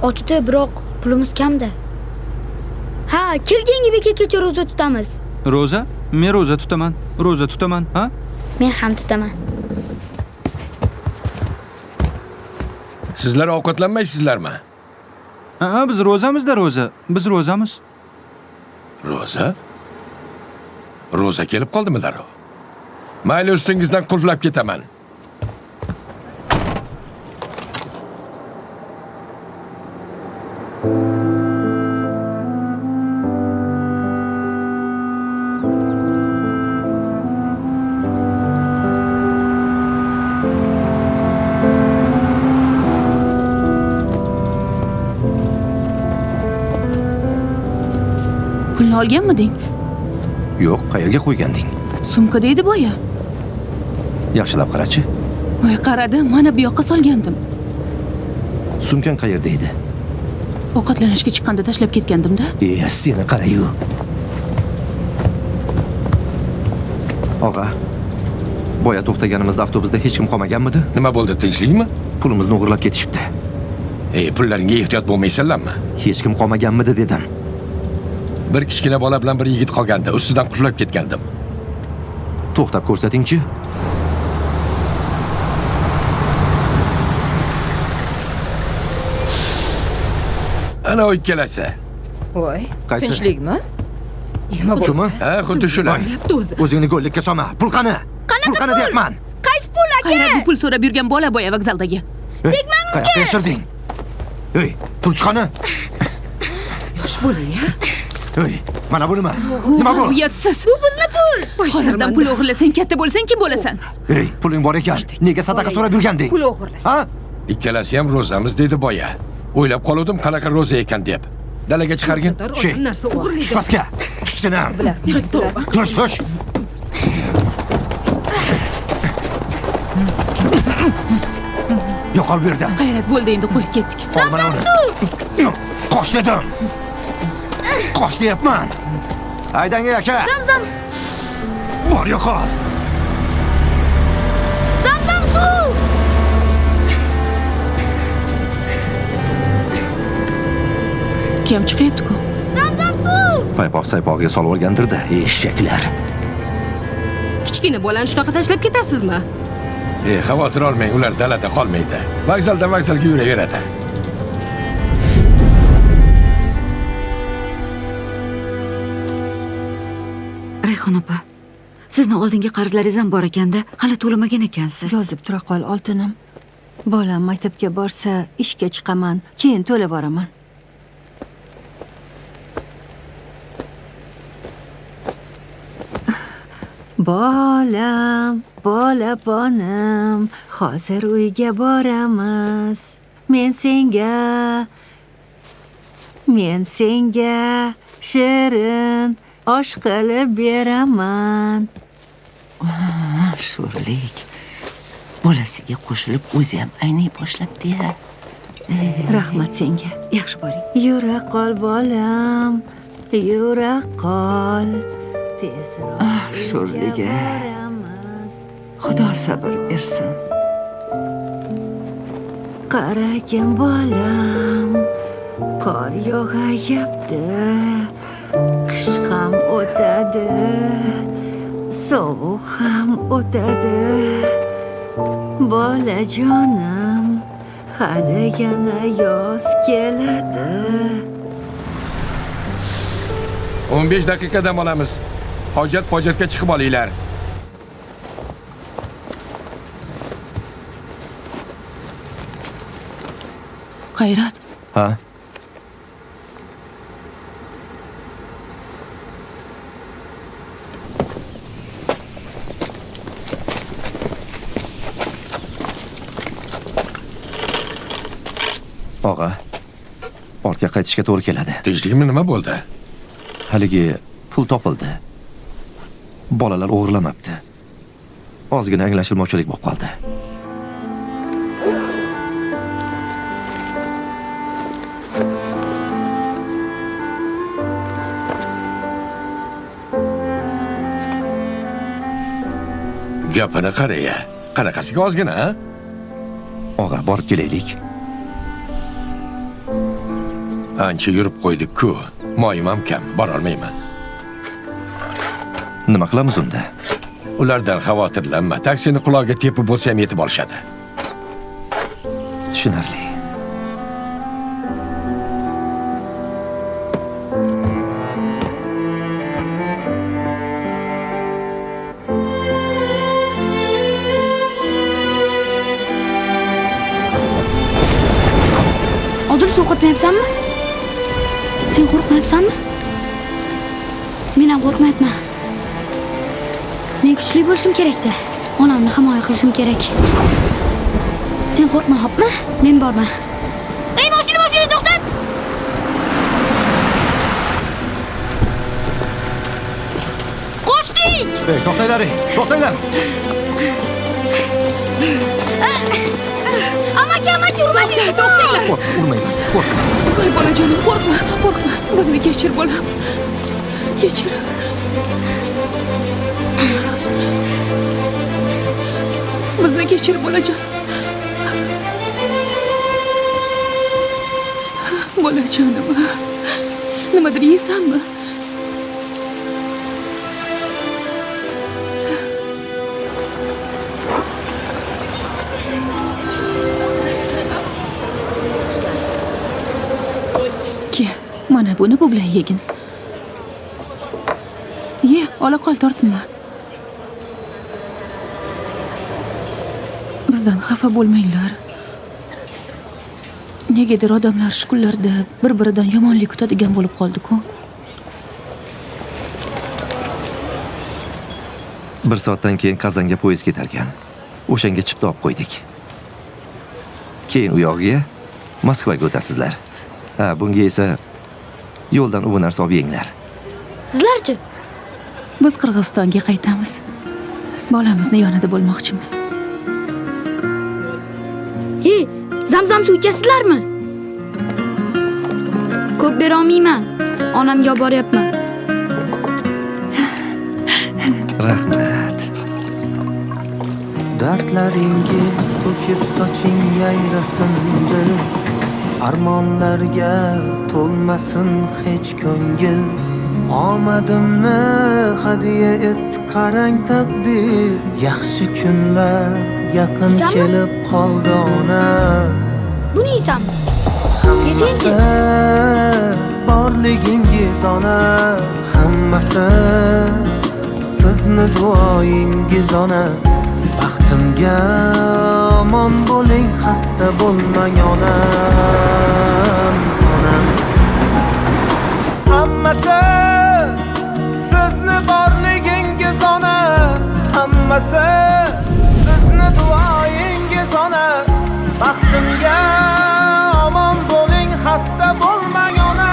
S1: Ochdi, biroq pulimiz kamda. Ha, kel, keyingi bekatgacha ro'za tutamiz.
S6: Ro'za? Men ro'za tutaman. Ro'za tutaman, ha?
S1: Men ham tutaman.
S3: Sizlar ovqatlanmaysizlarmi?
S6: Ha, biz ro'zamizda ro'za. Biz ro'zamiz.
S3: Ro'za? Ro'za kelib qoldimi darrov? Mayli, ustingizdan qulflab ketaman.
S4: Pulni olganmiding?
S9: Yo'q, qayerga qo'yganding?
S4: Sumkada edi boya.
S9: Yaxshilab qarachi.
S4: Voy, qaradim, mana bu yoqqa solgandim.
S9: Sumkang qayerda edi?
S4: Ovqatlanishga chiqqanda tashlab ketgandim-da.
S9: Seni qara-yu. Og'a, boya to'xtaganimizda avtobusda hech kim qolmaganmidi?
S3: Nima bo'ldi, tinchlikmi?
S9: Pulimizni o'g'irlab ketishibdi.
S3: Pullaringga ehtiyot bo'lmaysanlarmi?
S9: Hech kim qolmaganmidi dedim.
S3: Bir kichkina bola bilan bir yigit qolganda, ustidan qulflab ketgandim.
S9: To'xtab ko'rsating-chi.
S3: Ana o ikkalasi.
S7: Voy,
S9: Qaysi?
S7: tinchlikmi?
S9: Shumi?
S3: Ha, xuddi shular.
S9: O'zingni go'llikka solma. Pul qani? Pul qani deyapman.
S1: Qaysi pul, aka?
S4: Qayerda pul so'rab yurgan bola boya vokzaldagi?
S1: Tegmang unga.
S9: Qayoqqa yashirding? Pul chiqani?
S11: Yosh bola-ya.
S9: Mana bu nima? Nima bu?
S4: Uyatsiz.
S1: Bu bizni pul.
S4: Hozirdan pul o'g'irlasang, katta bo'lsang kim bo'lasan?
S9: Puling bor ekan. Nega sadaqa so'rab yurganding?
S7: Pul o'g'irlasan.
S9: Ha?
S3: Ikkalasi ham ro'zamiz dedi boya. O'ylab qoluvdim qanaqa ro'za ekan deb. Dalaga chiqargin.
S11: Narsa o'g'irlaydi.
S9: Tush pastga. Tush sen ham. Tush. Yo'qol bu yerdan.
S4: G'ayrat bo'ldi, endi qo'yib ketdik.
S9: Ol mana uni. Yo'q, qoch dedim. Qoch deyapman. Haydang aka.
S1: Zamzam.
S9: Bor yo'qol.
S1: Zamzam suv.
S4: Kim chiqyapti-ku?
S1: Zamzam suv.
S9: Paypoq-saypog'iga solib olgandir-da, eshaklar.
S11: Kichkina bolani shunaqa tashlab ketasizmi?
S3: Xavotir olmang, ular dalada qolmaydi. Vokzaldan vokzalga yuraveradi.
S13: Rayhon opa, sizni oldingi qarzlaringiz ham bor ekanda, hali to'lamagan ekansiz.
S4: Yozib tura qol, oltinim. Bolam maktabga borsa, ishga chiqaman, keyin to'lab boraman. Bolam, bolam, hozir uyga boramiz. Men senga shirin osh qilib beraman.
S11: Sho'rlik. Bolasiga qo'shilib o'zi ham aynay boshlabdi-ya.
S4: Rahmat senga.
S11: Yaxshi boring.
S4: Yura qol bolam, yura qol. Tezroq.
S11: Sho'rliga. Xudo sabr bersin.
S4: Qaragin bolam, qor yog'ayapti. Qish ham o'tadi, sovuq ham o'tadi. Bolajonim, hali yana yoz keladi.
S3: 15 daqiqa dam olamiz. Hojatga chiqib olinglar.
S4: Qayrat.
S9: Ha? Og'a, ortga qaytishga to'g'ri keladi.
S3: Tinchlikmi, nima bo'ldi?
S9: Haligi pul topildi.
S3: Bolalar o'g'irlamabdi. Ozgina anglashilmovchilik bo'lib qoldi. Gapini qara-ya. Qanaqasiga ozgina, ha? Og'a, borib kelaylik. Ancha yurib qo'ydik-ku. Moyim ham kam, bora olmayman. Nima qilamiz unda? Ulardan xavotirlanma. Taksini quloqiga tepib bo'lsa ham yetib olishadi. Tushunarli.
S1: Odil sovqotmayapsanmi? Sen qo'rqmayapsanmi? Men ham qo'rqmayapman. Men kuchli bo'lishim kerak-da. Onamni himoya qilishim kerak. Sen qo'rqma, hopmi? Men borman. Ey, mashina to'xtat! Qo'shdik!
S6: Ey, to'xtanglar, to'xtanglar.
S1: Amaki, urmaylik, to'xtanglar.
S6: Urmayman, qo'rqma.
S4: Voy bolajonim, qo'rqma, qo'rqma. Bizni kechir, bolam. Kechir. Bizni kechir, bolajon. Bolajonim. Nimadir yeysanmi? Mana buni bu bilan yegin. Ye, ola qol, tortinma. Bizdan xafa bo'lmanglar. Negadir odamlar shu kunlarda bir-biridan yomonlik kutadigan bo'lib qoldi-ku.
S3: Bir soatdan keyin Qazanga poyezd ketar ekan. O'shanga chipta olib qo'ydik. Keyin u yog'iga Moskvaga o'tasizlar. Ha, bunga esa yo'ldan u narsa olib yenglar.
S1: Sizlarchi?
S4: Biz Qirg'izistonga qaytamiz. Bolamizni yonida bo'lmoqchimiz.
S1: Ey, zamzam suv ichasizlarmi? Ko'p bera olmayman. Onamga olib boryapman.
S3: Rahmat.
S14: Dardlaringiz to'kib soching yayrasin dil. Armonlarga to'lmasin hech ko'ngil. Omadimni hadiya et qarang taqdir. Yaxshi kunlar yaqin kelib qoldi ona.
S1: Buni yeysanmi?
S14: Hammasi borligingiz ona. Hammasi sizni duoyingiz ona. Baxtimga omon bo'ling, xasta bo'lmang onam. Hammasi sizni borligingiz ona. Hammasi sizni duoyingiz ona. Baxtimga omon bo'ling, xasta bo'lmang ona.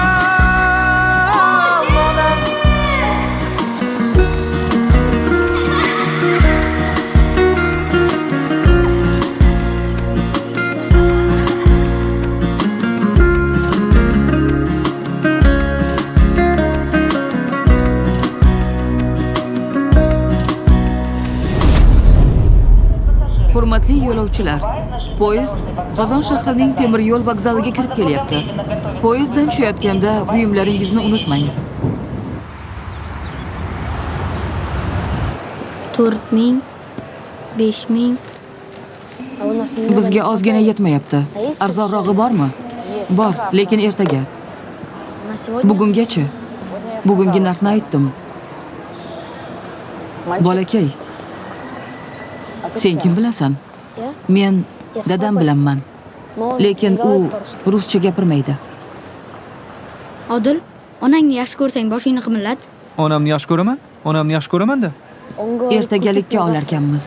S5: Hurmatli yo'lovchilar, poyezd Qozon shahrining temir yo'l vokzaliga kirib kelyapti. Poyezddan tushayotganda buyumlaringizni unutmang.
S1: 4000, 5000.
S5: Bizga ozgina yetmayapti. Arzonrog'i bormi? Bor, lekin ertaga. Bugungacha. Bugungi narxni aytdim. Bolakay, sen kim bilasan? Men dadam bilanman. Lekin u ruscha gapirmaydi.
S1: Odil, onangni yaxshi ko'rsang boshingni qimillat.
S6: Onamni yaxshi ko'raman? Onamni yaxshi ko'raman-da.
S5: Ertagalikka olarkanmiz.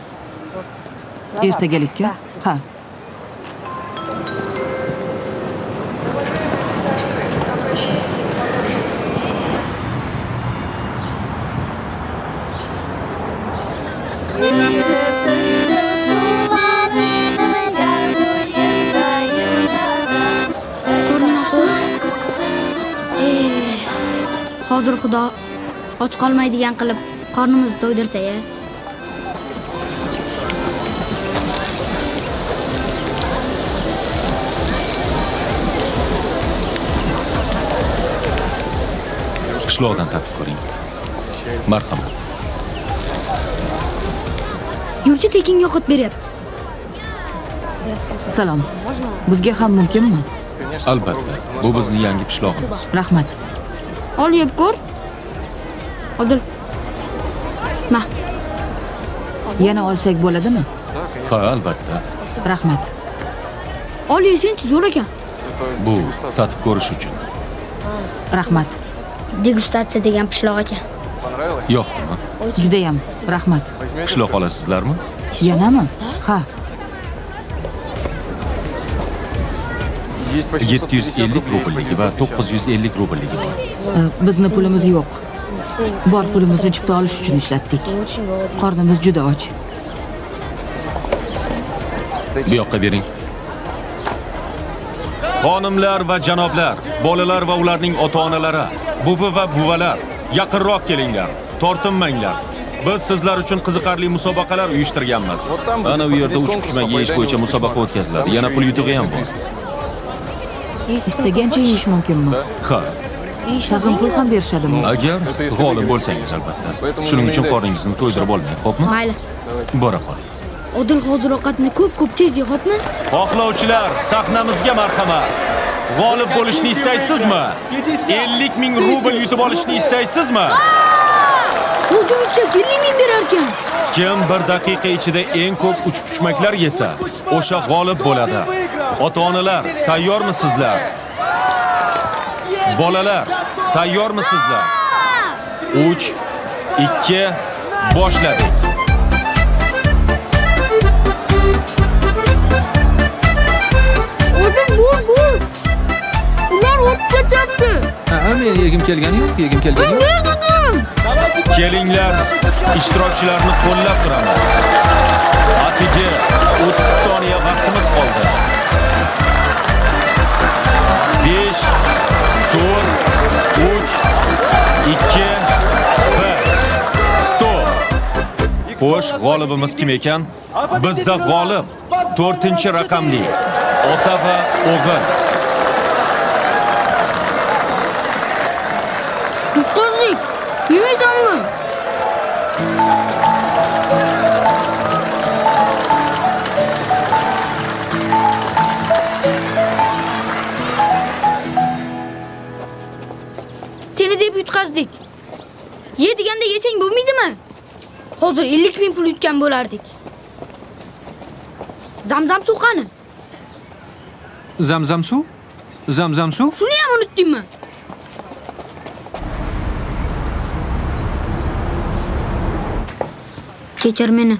S5: Ertagalikka? Ha.
S1: Hozir Xudo och qolmaydigan qilib qornimizni to'ydirsa-ya.
S15: Qishloqdan topib ko'ring. Marhamat.
S1: Yurchi tekinga o'qit beryapti.
S5: Salom. Bizga ham mumkinmi?
S15: Albatta. Bu bizning yangi qishlog'imiz.
S5: Rahmat.
S1: Ol yeb ko'r. Odil. Ma.
S5: Yana olsak bo'ladimi?
S15: Ha, albatta.
S5: Rahmat.
S1: Ol yesang-chi, zo'r ekan.
S15: Bu tatib ko'rish uchun.
S5: Rahmat.
S1: Degustatsiya degan pishloq ekan.
S15: Yoqdimi?
S5: Judayam rahmat.
S15: Qishloq olasizlarmi?
S5: Yanami? Ha.
S15: 750 rublligi va 950 rublligi bor.
S5: Bizni pulimiz yo'q. Bor pulimizni chipta olish uchun ishlatdik. Qornimiz juda och.
S15: Bu yoqqa bering. Xonimlar va janoblar, bolalar va ularning ota-onalari, buvi va buvalar, yaqinroq kelinglar, tortinmanglar. Biz sizlar uchun qiziqarli musobaqalar uyushtirganmiz. Ana u yerda uch qushma yeyish bo'yicha musobaqa o'tkaziladi. Yana pul yutug'i ham bor.
S5: Istagancha yeyish mumkinmi?
S15: Ha.
S5: Tag'in pul ham berishadimi?
S15: Agar g'olib bo'lsangiz albatta. Shuning uchun qorningizni to'ydirib olmang, xo'pmi?
S1: Mayli.
S15: Bora qol.
S1: Odil hozir ovqatni ko'p tez ye, xo'pmi?
S15: Xohlovchilar, sahnamizga marhamat. G'olib bo'lishni istaysizmi? 50 ming rubl yutib olishni istaysizmi?
S1: Hozir yutsak 50 ming berar ekan.
S15: Kim bir daqiqa ichida eng ko'p uchquchmaklar yesa, o'sha g'olib bo'ladi. Ota-onalar, tayyormisizlar? Bolalar, tayyormisizlar? 3, 2, boshladik.
S1: Bo'l. Ular o'tib ketyapti.
S6: Men yegim kelgani yo'q, yegim kelgani yo'q.
S15: Kelinglar, ishtirokchilarni qo'llab turamiz. Atigi 30 soniya vaqtimiz qoldi. 5, 4, 3, 2, 1. Stop. Xo'sh, g'olibimiz kim ekan? Bizda g'olib 4-raqamli ota va o'g'il.
S1: Yutqazdik. Yemaysanmi? Seni deb yutqazdik. Ye deganda yesang bo'lmaydimi? Hozir 50 ming pul yutgan bo'lardik. Zamzam suv qani?
S6: Zamzam suv? Zamzam suv?
S1: Shuni ham unutdingmi? Kechir meni.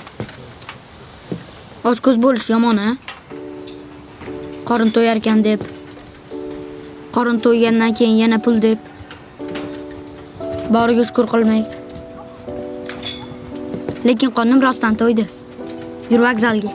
S1: Och ko'z bo'lish yomon-a? Qorin to'yar ekan deb. Qorin to'ygandan keyin yana pul deb. Boriga shukr qilmay. Lekin qornim rostdan to'ydi. Yur vokzalga.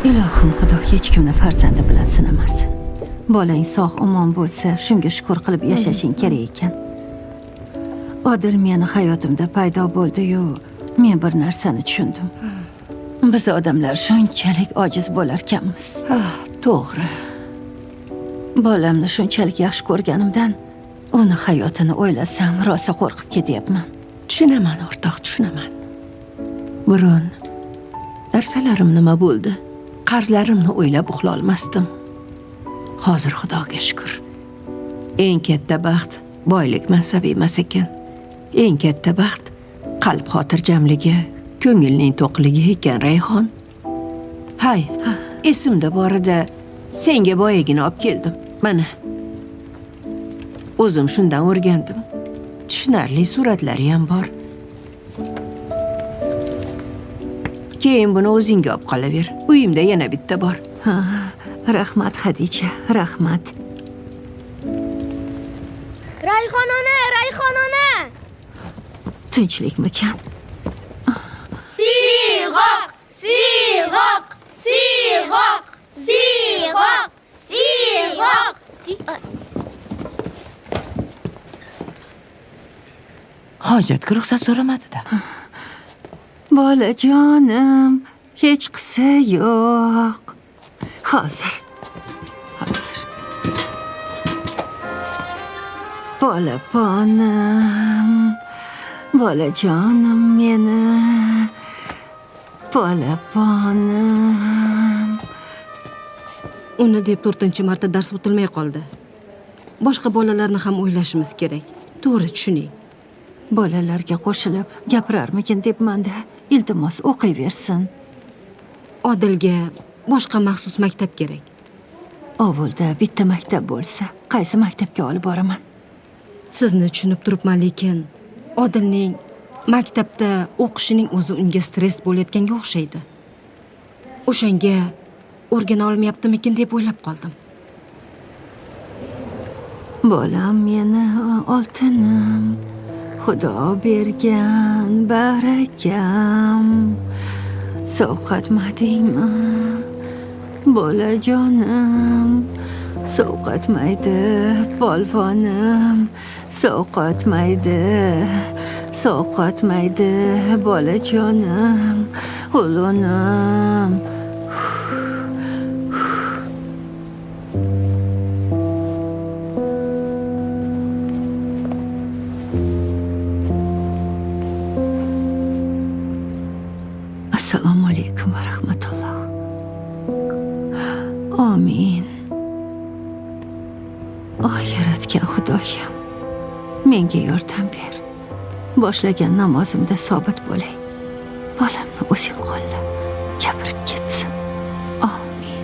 S4: Ilohim, Xudo hech kimni farzandi bilan sinamasin. Bolang sog' omon bo'lsa, shunga shukr qilib yashashing kerak ekan. Odil meni hayotimda paydo bo'ldi-yu, men bir narsani tushundim. Biz odamlar shunchalik ojiz bo'lar ekanmiz. To'g'ri. Bolamni shunchalik yaxshi ko'rganimdan, uni hayotini o'ylasam, rosa qo'rqib ketyapman.
S16: Tushunaman, o'rtoq, tushunaman. Burun narsalarim nima bo'ldi? Qarzlarimni o'ylab uxla olmasdim. Hozir Xudoga shukr. Eng katta baxt boylik mansabi emas ekan. Eng katta baxt qalb xotirjamligi, ko'ngilning to'qligi ekan, Rayhon. Hay, esimda borida senga boyagini olib keldim. Mana. O'zim shundan o'rgandim. Tushunarli suratlari ham bor. Keyin buni o'zingga olib qolaver. Uyimda yana bitta bor.
S4: Ha, rahmat Xadija, rahmat.
S1: Rayhon ona!
S4: Tinchlikmikan?
S1: Siyg'oq!
S16: Hojatga ruxsat so'ramadida.
S4: Bolajonim, hech qisi yo'q. Hozir. Bolaponim, bolajonim meni. Bolaponim.
S13: Uni deb 4-marta dars o'tilmay qoldi. Boshqa bolalarni ham o'ylashimiz kerak. To'g'ri tushuning.
S4: Bolalarga qo'shilib gapirarmikin debman-da. Iltimos o'qiyversin.
S13: Odilga boshqa maxsus maktab kerak.
S4: Ovulda bitta maktab bo'lsa, qaysi maktabga olib boraman?
S13: Sizni tushunib turibman, lekin Odilning maktabda o'qishining o'zi unga stress bo'layotganga o'xshaydi. O'shanga o'rgana olmayaptimikin deb o'ylab qoldim.
S4: Bolam meni oltinim, Xudo bergan barakam. Sovqatmadingmi? Bolajonim, sovqatmaydi polvonim, sovqatmaydi bolajonim, qulonim. Assalomu alaykum va rahmatulloh. Amin. Yaratgan Xudoyim, menga yordam ber. Boshlagan namozimda sobit bo'lay. Bolamni o'zing qo'lla, gapirib ketsin. Amin.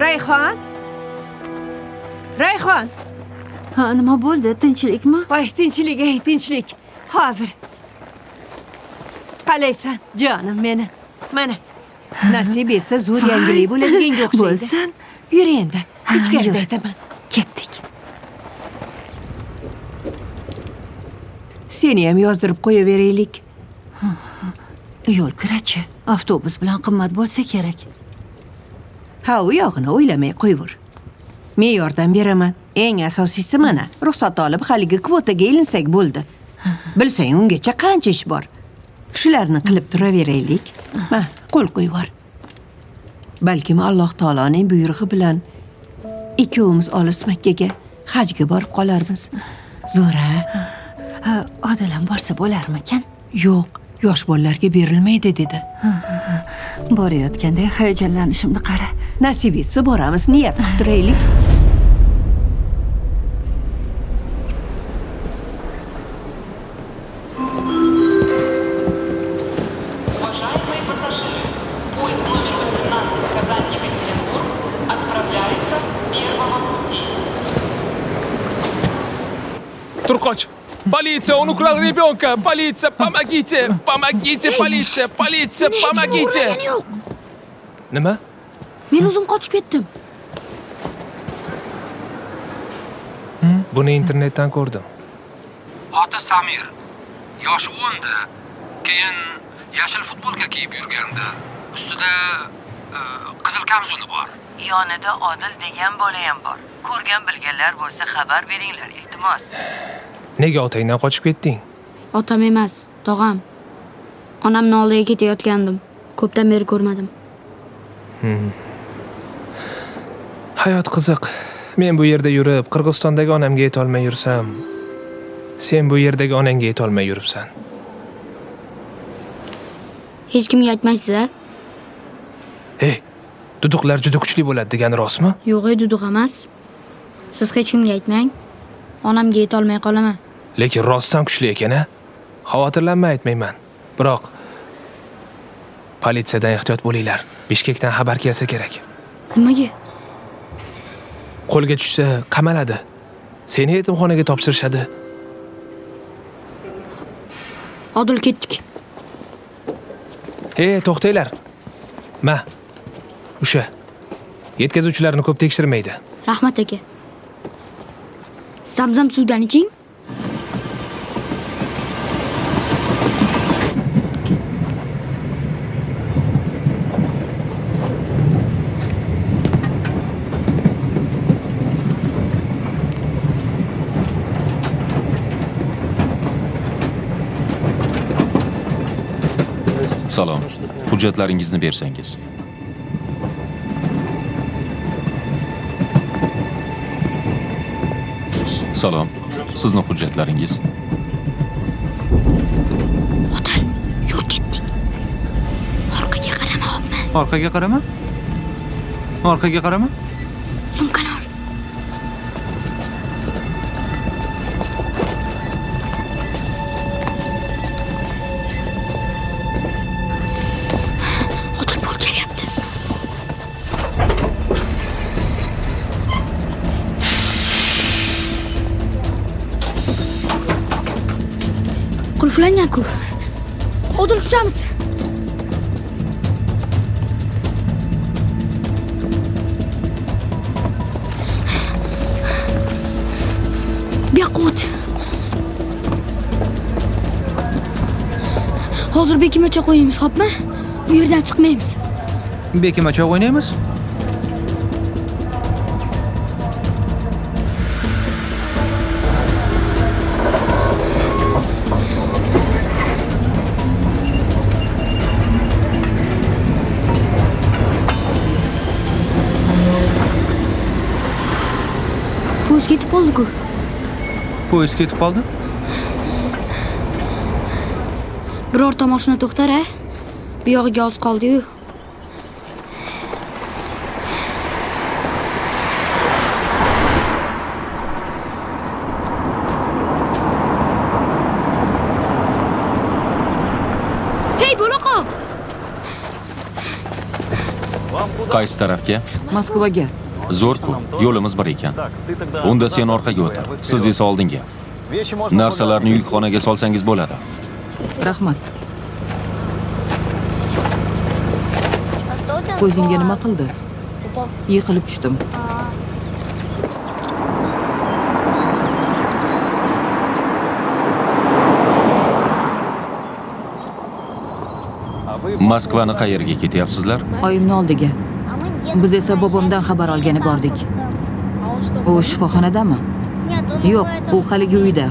S16: Rayhon!
S4: Ha, nima bo'ldi? Tinchlikmi?
S16: Voy, tinchlik. Hozir. Qalaysan, jonim meni. Mana. Nasib etsa zo'r yangilik bo'ladiganga o'xshaydi.
S4: Bo'lsin.
S16: Yur endi. Ichkarida aytaman.
S4: Ketdik.
S16: Seni ham yozdirib qo'yaveraylik.
S4: Yo'l kirachi. Avtobus bilan qimmat bo'lsa kerak.
S16: Ha, u yog'ini o'ylamay qo'yver. Men yordam beraman. Eng asosiysi mana, ruxsat olib haligi kvotaga ilinsak bo'ldi. Bilsang, ungacha qancha ish bor. Shularni qilib turaveraylik. Ha, qo'l qo'yvor. Balkim Alloh taoloning buyrug'i bilan ikkovimiz olis Makkaga hajga borib qolarmiz. Zo'ra.
S4: Odil ham borsa bo'larmikan?
S16: Yo'q, yosh bolalarga berilmaydi dedi.
S4: Borayotganda hayajonlanishimni qara.
S16: Nasib etsa boramiz, niyat qilib turaylik.
S12: Turqoch! Politsiya, он украл ребенка! Politsiya, помогите! Помогите, politsiya! Politsiya, помогите! Nima?
S13: Men o'zim qochib ketdim.
S12: Buni internetdan ko'rdim.
S8: Oti Samir. Yoshi 10da. Keyin yashil futbolka kiyib yurgandi. Ustida qizil kamzuli bor.
S11: Yonida Odil degan bola ham bor. Ko'rgan bilganlar bo'lsa xabar beringlar, iltimos.
S12: Nega otangdan qochib ketding?
S1: Otam emas, tog'am. Onamni oldiga ketayotgandim. Ko'pdan beri ko'rmadim.
S12: Hayot qiziq. Men bu yerda yurib, Qirg'izistondagi onamga yetolmay yursam, sen bu yerdagi onangga yetolmay yuribsan.
S1: Hech kimga aytmaysiz-a?
S12: Duduqlar juda kuchli bo'ladi degani rostmi?
S1: Yo'q, duduq emas. Siz hech kimga aytmang. Onamga yetolmay qolaman.
S12: Lekin rostdan kuchli ekan-a? Xavotirlanma, aytmayman. Biroq politsiyadan ehtiyot bo'linglar. Bishkekdan xabar kelsa kerak.
S1: Nimaga?
S12: Qo'lga tushsa qamaladi. Seni yetimxonaga topshirishadi.
S1: Odil ketdik.
S12: To'xtanglar. Ma. O'sha yetkazuvchilarni ko'p tekshirmaydi.
S1: Rahmat aka. Zamzam suvdan iching.
S15: Salom. Hujjatlaringizni bersangiz. Salom. Sizning hujjatlaringiz.
S1: Odil, yur ketdik. Orqaga qarama, xo'pmi?
S6: Orqaga qarama? Orqaga qarama?
S1: Sumkani ol. Odil bor kelyapti. Qulflangan-ku. Odil tushamiz. Baqut. Hozir bekimacha qo'yamiz, xo'pmi? Bu yerdan chiqmaymiz.
S6: Bekimacha o'ynaymiz?
S1: Po'z ketib qoldi-ku.
S6: Poyezd ketib qoldi?
S1: Birorta mashina to'xtar-a? Bu yog'iga oz qoldi-yu. Hey, bo'loqo!
S15: Qaysi tarafga?
S5: Moskvaga.
S15: Zo'r-ku. Yo'limiz bir ekan. Unda sen orqaga o'tir. Siz esa oldinga. Narsalarni yukxonaga solsangiz bo'ladi.
S5: Rahmat. Ko'zingga nima qildi? Yiqilib tushdim.
S15: Moskvani qayerga ketyapsizlar?
S5: Oyimni oldiga. Biz esa bobomdan xabar olgani bordik. U shifoxonadami? Yo'q, u haligi uyda.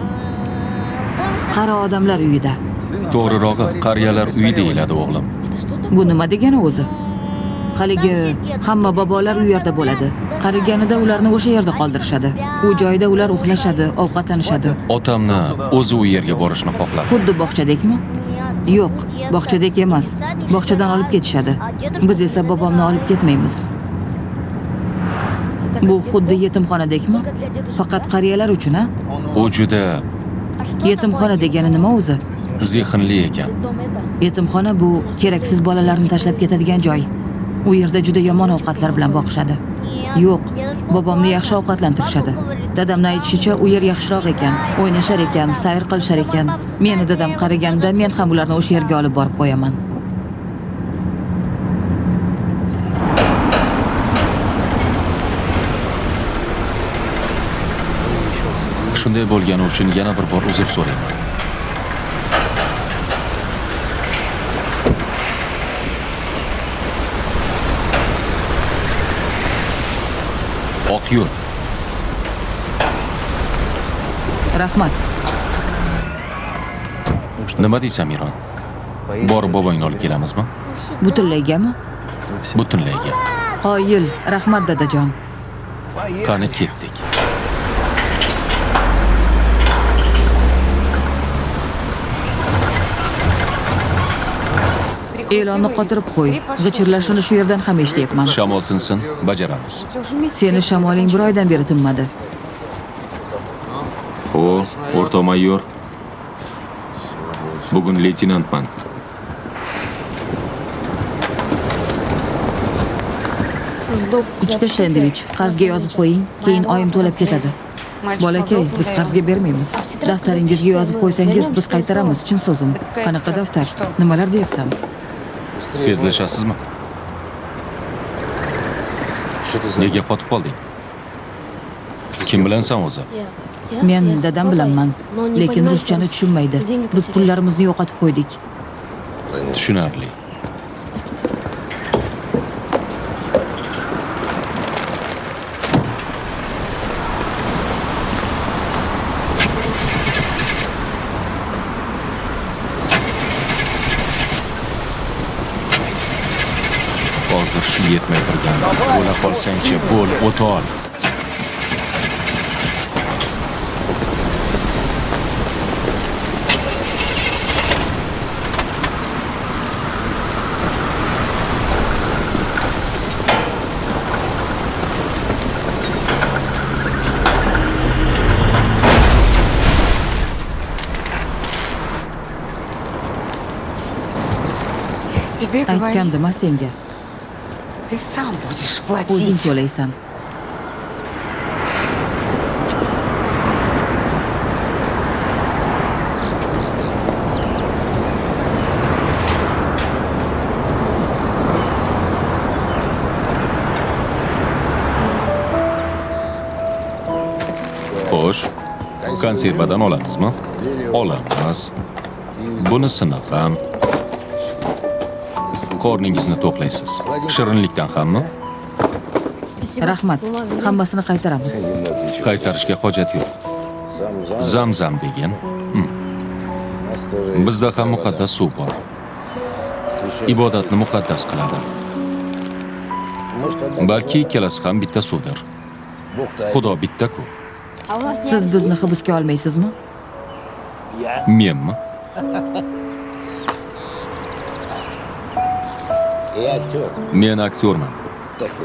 S5: Qari odamlar uyida.
S15: To'g'rirog'i, qariyalar uyi deyiladi, o'g'lim.
S5: Bu nima degani o'zi? Haligi hamma bobolar u yerda bo'ladi. Qariganida ularni o'sha yerda qoldirishadi. U joyda ular uxlashadi, ovqatlanishadi.
S15: Otamni o'zi u yerga borishni xohladi.
S5: Xuddi bog'chadekmi? Yo'q, bog'chadek emas. Bog'chadan olib ketishadi. Biz esa bobomni olib ketmaymiz. Bu xuddi yetimxonadekmi? Faqat qariyalar uchun, a?
S15: U juda
S5: Yetimxona degani nima o'zi?
S15: zehnli ekan.
S5: Yetimxona bu keraksiz bolalarni tashlab ketadigan joy. U yerda juda yomon ovqatlar bilan boqishadi. Yo'q, bobomni yaxshi ovqatlantirishadi. Dadamni aytishicha, u yer yaxshiroq ekan, o'ynashar ekan, sayr qilishar ekan. Meni dadam qaraganda, men ham ularni o'sha yerga olib borib qo'yaman.
S15: Shunday bo'lgani uchun yana bir bor uzr so'rayman. Oq yo'l.
S5: Rahmat.
S15: Nima deysan, Miron? Borib bobongni olib kelamizmi?
S5: Butunlaygami?
S15: Butunlayga.
S5: Qoyil, rahmat dadajon.
S15: Qani ketdik.
S5: E'lonni qotirib qo'y. G'ichirlashini shu yerdan ham eshityapman.
S15: Shamol tinsin, bajaramiz.
S5: Seni shamoling bir oydan beri tinmadi.
S15: O, o'rta mayor. Bugun leytenantman.
S5: Ikkita sendvich qarzga yozib qo'ying, keyin oyim to'lab ketadi. Bolakay, biz qarzga bermaymiz. Daftaringizga yozib qo'ysangiz, biz qaytaramiz, chin so'zim. Qanaqa daftar? Nimalar deyapsan?
S15: Tezlashasizmi? Nega qotib qolding? Kim bilansan o'zi?
S5: Men dadam bilanman, lekin ruschani tushunmaydi. Biz pullarimizni yo'qotib qo'ydik.
S15: Tushunarli. Hozir shu yetmay turgan. Bo'la qolsangchi, bo'l, o'tol.
S5: Aytgandim-a senga.
S17: Ты сам будешь
S5: O'zing
S17: платить.
S5: to'laysan.
S15: Xo'sh, konservadan olamizmi? Olamiz. Bunisini ham. Qorningizni to'qlaysiz. Shirinlikdan hammi?
S5: Rahmat. Hammasini qaytaramiz.
S15: Qaytarishga hojat yo'q. Zamzam degan. Bizda ham muqaddas suv bor. Ibodatni muqaddas qiladi. Balki ikkalasi ham bitta suvdir. Xudo bitta-ku.
S5: Siz bizni hibsga olmaysizmi?
S15: Menmi? Men aktyorman.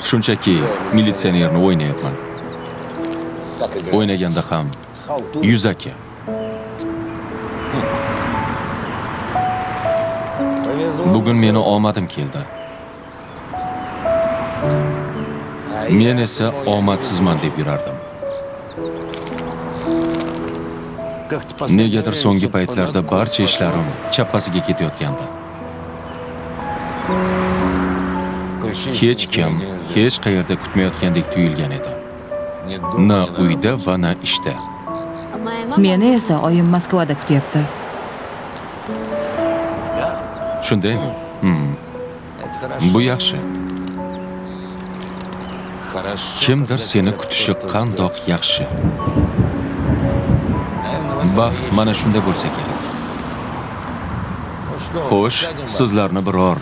S15: Shunchaki militsionerni o'ynayapman. O'ynaganda ham yuzaki. Bugun meni omadim keldi. Men esa omadsizman deb yurardim. Negadir so'nggi paytlarda barcha ishlarim chappasiga ketayotgandi. Hech kim, hech qayerda kutmayotgandek tuyulgan edi. Na uyda va na ishda.
S5: Meni esa oyim Moskvada kutyapti.
S15: Shundaymi? Bu yaxshi. Kimdir seni kutishi qandoq yaxshi. Baxt mana shunda bo'lsa kerak. Xo'sh, sizlarni biror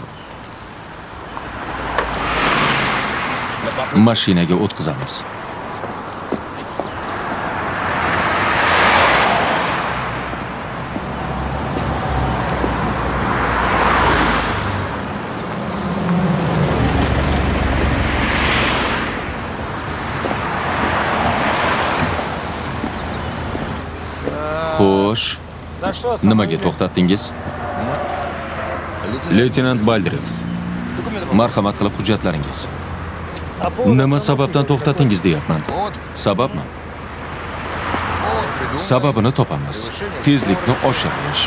S15: mashinaga o'tkazamiz. Xo'sh, nimaga to'xtatdingiz? Leytenant Baldirev, marhamat qilib hujjatlaringiz. Nima sababdan to'xtatdingiz deyapman. Sababmi? Sababini topamiz. Tezlikni oshirish.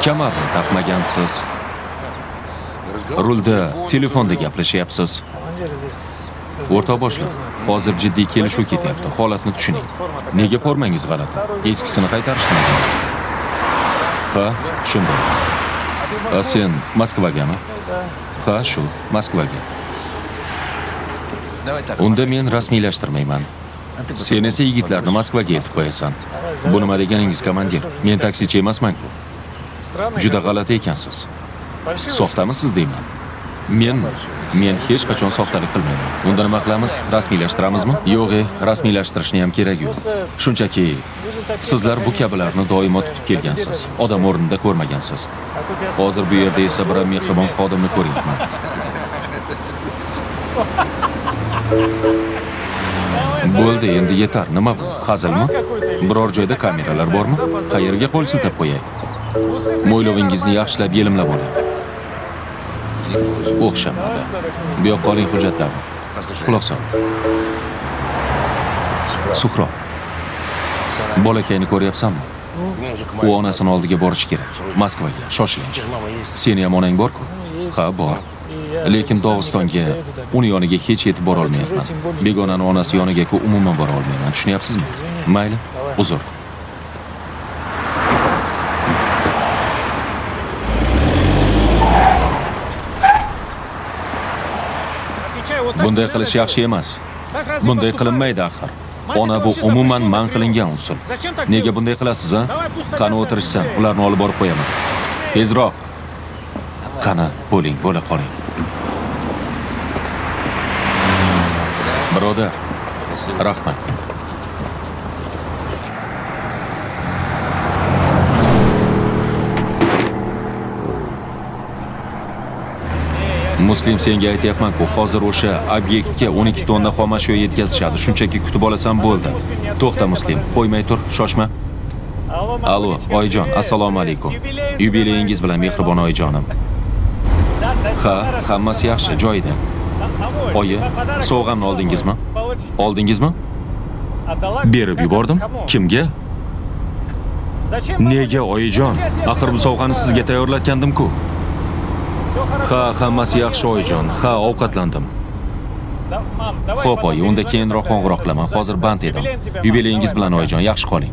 S15: Kamarni taqmagansiz. Rulda telefonda gaplashyapsiz. O'rta boshliq, hozir jiddiy kelishuv ketyapti. Holatni tushuning. Nega formangiz g'alati? Eskisini qaytarishmi? Ha, shunday. Ha, sen Moskvagami? Ha, shu, Moskvaga. Unda men rasmiylashtirmayman. Sen esa yigitlarni Moskvaga eltib qo'yasan. Bu nima deganingiz, komandir? Men taksichi emasman-ku. Juda g'alati ekansiz. Soxtamisiz deyman. Men hech qachon soxtalik qilmayman. Unda nima qilamiz? Rasmiylashtiramizmi? Yo'q, rasmiylashtirishni ham kerak yo'q. Shunchaki sizlar bu kabilarni doimo tutib kelgansiz. Odam o'rnida ko'rmagansiz. Hozir bu yerda esa bir mehribon xodimni ko'ryapman. Bo'ldi, endi yetar. Nima bu? Hazilmi? Biror joyda kameralar bormi? Qayerga qo'l siltab qo'yay? Mo'ylovingizni yaxshilab yelimlab oling. O'xshamadi. Bu yoqqa oling hujjatlarni. Quloq sol. Suhro. Bolakayni ko'ryapsanmi? U onasini oldiga borishi kerak. Moskvaga, shoshilinch. Seni ham onang bor-ku? Ha, bor. Lekin Dog'istonga, uni yoniga hech yetib bora olmayapman. Begonani onasi yoniga-ku umuman bora olmayman. Tushunyapsizmi? Mayli, uzr. Bunday qilish yaxshi emas. Bunday qilinmaydi axir. Ona bu umuman man qilingan usul. Nega bunday qilasiz, ha? Qani o'tirishsan, ularni olib borib qo'yaman. Tezroq. Qani, bo'ling, bo'la qoling. Birodar, rahmat. Muslim, senga aytyapman-ku, hozir o'sha obyektga 12 tonna xomashyo yetkazishadi. Shunchaki kutib olasan bo'ldi. To'xta Muslim, qo'ymay tur, shoshma. Allo, oyijon, assalomu alaykum. Yubileyingiz bilan mehribon oyijonim. Ha, hammasi yaxshi, joyida. Oyi, sovg'amni oldingizmi? Oldingizmi? Berib yubordim. Kimga? Nega oyijon? Axir bu sovg'ani sizga tayyorlatgandim-ku. Ha, hammasi yaxshi oyijon. Ha, ovqatlandim. Xo'p, oyi, unda keyinroq qo'ng'iroq qilaman. Hozir band edim. Yubileyingiz bilan oyijon, yaxshi qoling.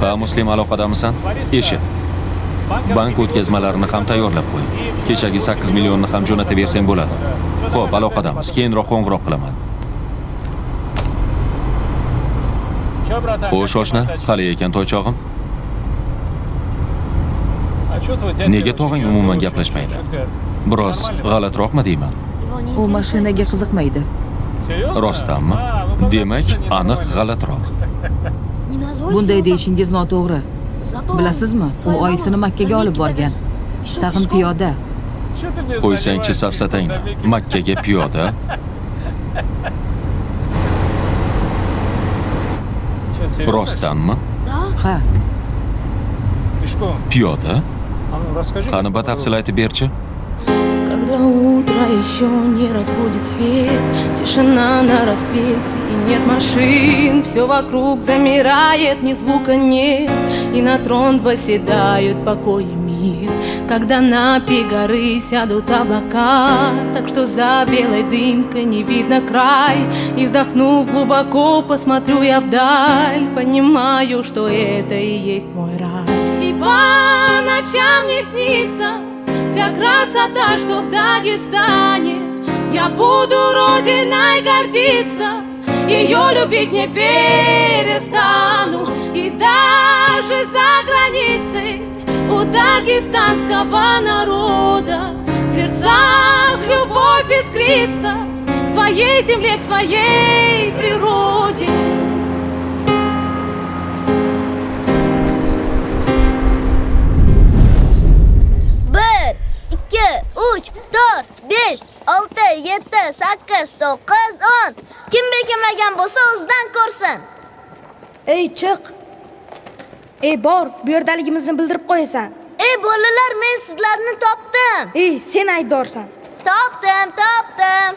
S15: Ha, Muslim, aloqadamisan? Eshit. Bank o'tkazmalarini ham tayyorlab qo'y. Kechagi 8 millionni ham jo'natib bersang bo'ladi. Xo'p, aloqadamiz. Keyinroq qo'ng'iroq qilaman. Xo'sh, oshna, hali ekan toychog'im. Nega tog'ing umuman gaplashmaydi? Biroz g'alatroqmi deyman?
S5: U mashinaga qiziqmaydi.
S15: Rostdanmi? Demak, aniq g'alatroq.
S5: Bunday deyishingiz noto'g'ri. Bilasizmi, u oyisini Makkaga olib borgan. Tag'in piyoda.
S15: Qo'ysangchi safsatangni. Makkaga piyoda? Rostdanmi?
S5: Ha.
S15: Piyoda? Qani batafsil aytib berchi?
S18: Когда утро еще не разбудит свет, тишина на рассвете и нет машин, все вокруг замирает, ни звука нет, и на трон восседают покой и мир. Когда на пик горы сядут облака, так что за белой дымкой не видно край, и вздохнув глубоко, посмотрю я вдаль, понимаю, что это и есть мой рай. И по ночам мне снится вся красота, что в Дагестане. Я буду родиной гордиться, ее любить не перестану. И даже за границей у дагестанского народа в сердцах любовь искрится к своей земле, к своей природе.
S1: Uch, to'rt, besh, olti, yetti, sakkiz, to'qqiz, 10. Kim bekamagan bo'lsa o'zidan ko'rsin.
S19: Ey, chiq. Ey, bor, bu yerdaligimizni bildirib qo'yasan.
S1: Ey, bolalar, men sizlarni topdim.
S19: Ey, sen aybdorsan.
S1: Topdim.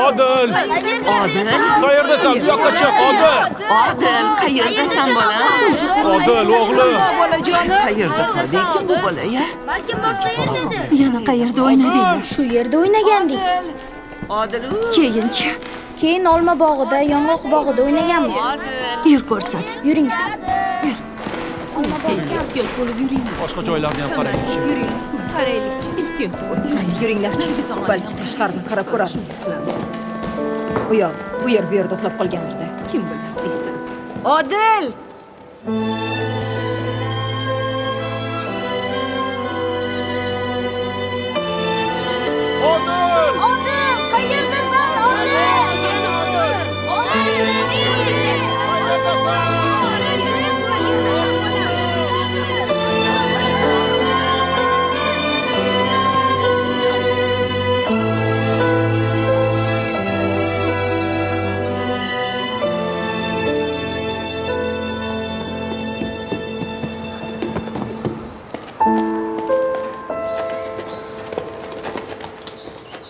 S14: Odil! Qayerdasan? Bu yoqqa chiq, Odil!
S11: Odil, qayerdasan bola?
S14: Odil, o'g'lim!
S11: Qayerda qolding bu bola-ya?
S1: Balkim boshqa yerda edi.
S4: Yana qayerda o'ynading?
S19: Shu yerda o'ynagandik.
S11: Odil.
S4: Keyinchi.
S19: Keyin olma bog'ida, yong'oq bog'ida o'ynaganmiz.
S4: Yur ko'rsat.
S19: Yuring.
S11: Ehtiyot bo'lib yuring.
S14: Boshqa joylarni ham qaraylik.
S11: Yuring. Qaraylik. Ehtiyot bo'ling.
S7: Yuringlarchi. Balki tashqarini qarab ko'ramiz. Bu yoq, bu yerda uxlab qolgandir-da.
S11: Kim biladi deysan? Odil!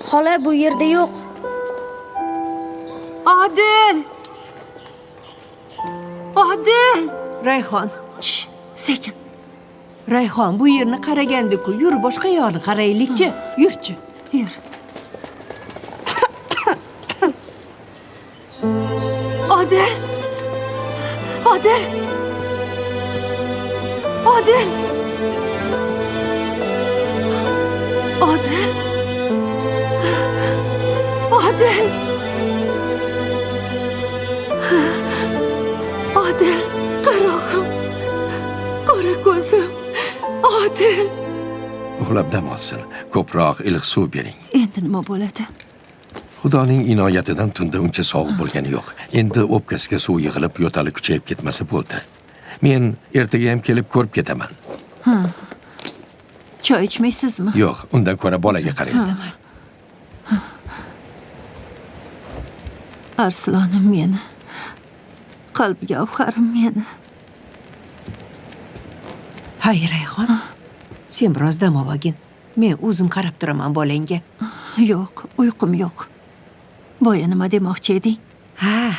S19: Xola bu yerda yo'q.
S16: Odil! Odil! Rayhon, sekin. Rayhon, bu yerni qaragandik-ku. Yur, boshqa yoqni qaraylikchi. Yurchi, yur. Odil! Odil! Odil! Odil! Odil! Odil, qarog'im. Qora ko'zim. Odil.
S9: Uxlab dam olsin. Ko'proq iliq suv bering.
S16: Endi nima bo'ladi?
S9: Xudoning inoyatidan tunda uncha sovuq bo'lgani yo'q. Endi o'pkasiga suv yig'ilib, yo'tali kuchayib ketmasa bo'ldi. Men ertaga ham kelib ko'rib ketaman.
S16: Ha. Choy ichmaysizmi?
S9: Yo'q, undan ko'ra bolaga qarang.
S16: Arslonim meni. Qalb gavharim meni. Hay Rayhon. Sen biroz dam olgin. Men o'zim qarab turaman bolangga. Yo'q, uyqum yo'q. Boya nima demoqchi eding? Ha,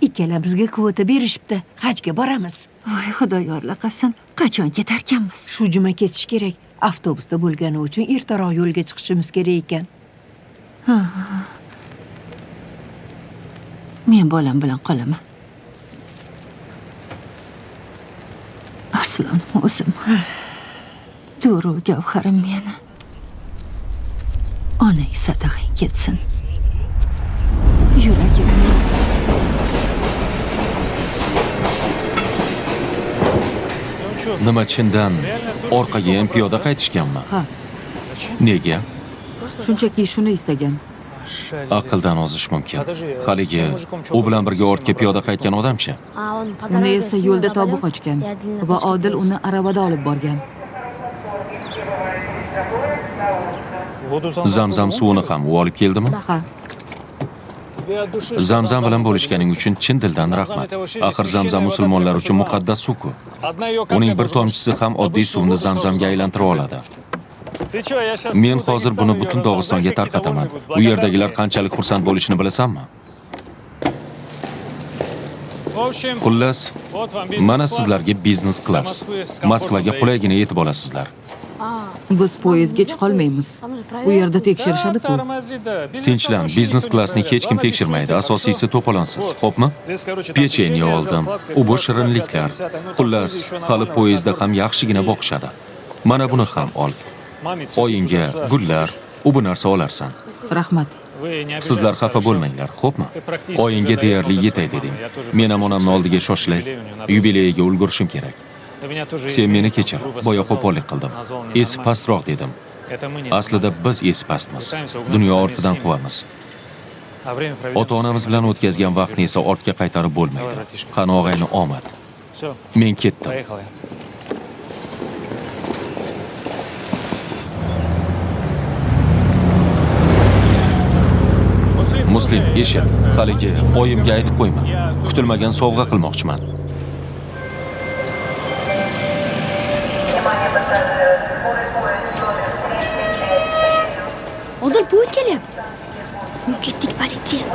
S16: ikkalamizga kvota berishibdi. Hajga boramiz. Voy, Xudo yorlaqasin. Qachon ketarkanmiz? Shu juma ketish kerak. Avtobusda bo'lgani uchun ertaroq yo'lga chiqishimiz kerak ekan. Men bolam bilan qolaman. Arslonim o'zim. Duru gavharim meni. Onang sadag'ing ketsin. Yuragim.
S15: Nima chindan orqaga ham piyoda qaytishganmi?
S5: Ha.
S15: Nega?
S5: Shunchaki shuni istagan.
S15: Aqldan ozish mumkin. Haligi u bilan birga ortga piyoda qaytgan odamchi?
S5: Uni esa yo'lda tobi qochgan va Odil uni aravada olib borgan.
S15: Zamzam suvini ham u olib keldimi?
S5: Ha.
S15: Zamzam bilan bo'lishganing uchun chin dildan rahmat. Axir Zamzam musulmonlar uchun muqaddas suv-ku. Uning bir tomchisi ham oddiy suvni Zamzamga aylantirib oladi. Men hozir buni butun Dog'istonga tarqataman. U yerdagilar qanchalik xursand bo'lishini bilasanmi? Xullas, mana sizlarga biznes klass. Moskvaga qulaygina yetib olasizlar.
S5: Biz poyezdga chiqa olmaymiz. U yerda tekshirishadi-ku.
S15: Tinchlan, biznes klassni hech kim tekshirmaydi. Asosiysi to'polonsiz, xo'pmi? Pechenye oldim. U bu shirinliklar. Xullas, hali poyezdda ham yaxshigina boqishadi. Mana buni ham ol. Oyingga gullar, u bu narsa olarsan.
S5: Rahmat.
S15: Sizlar xafa bo'lmanglar, xo'pmi? Oyingga deyarli yetay dedim. Men ham onamni oldiga shoshilay. Yubileyiga ulgurishim kerak. Sen meni kechir, boya qo'pollik qildim. Esi pastroq dedim. Aslida biz esi pastmiz. Dunyo ortidan quvamiz. Ota-onamiz bilan o'tkazgan vaqtni esa ortga qaytarib bo'lmaydi. Qani og'ayni omad. Men ketdim. Muslim, eshit. Haligi oyimga aytib qo'yma. Kutilmagan sovg'a qilmoqchiman.
S19: Odil poyezd kelyapti. Yur ketdik, politsiya.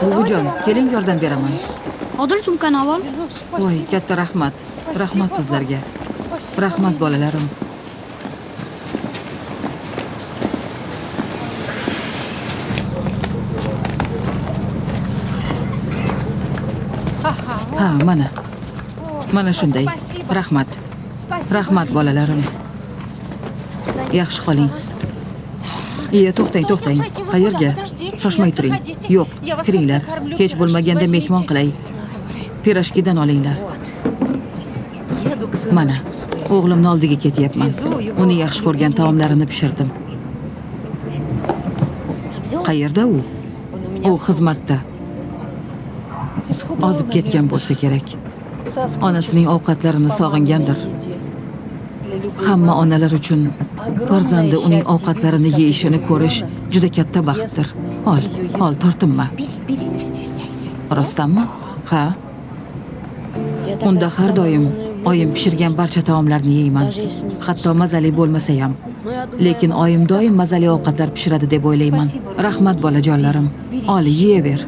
S5: Buvijon, keling yordam beraman.
S19: Odil sumkani ol.
S5: Voy, katta rahmat. Rahmat sizlarga. Rahmat bolalarim. Ha, mana. Mana shunday. Rahmat. Rahmat bolalarim. Yaxshi qoling. To'xtang. Qayerga? Shoshmay turing. Yo'q, kiringlar. Kech bo'lmaganda mehmon qilay. Pirojkidan olinglar. Mana, o'g'limni oldiga ketyapman. Uni yaxshi ko'rgan taomlarini pishirdim. Qayerda u? U xizmatda. Ozib ketgan bo'lsa kerak. Onasining ovqatlarini sog'ingandir. Hamma onalar uchun farzandi uning ovqatlarini yeyishini ko'rish juda katta baxtdir. Ol, tortinma. Rostdanmi? Ha. Unda har doim Oyim pishirgan barcha taomlarni yeyman. Hatto mazali bo'lmasa ham. Lekin oyim doim mazali ovqatlar pishiradi deb o'ylayman. Rahmat bolajonlarim. Ol, yeyaver.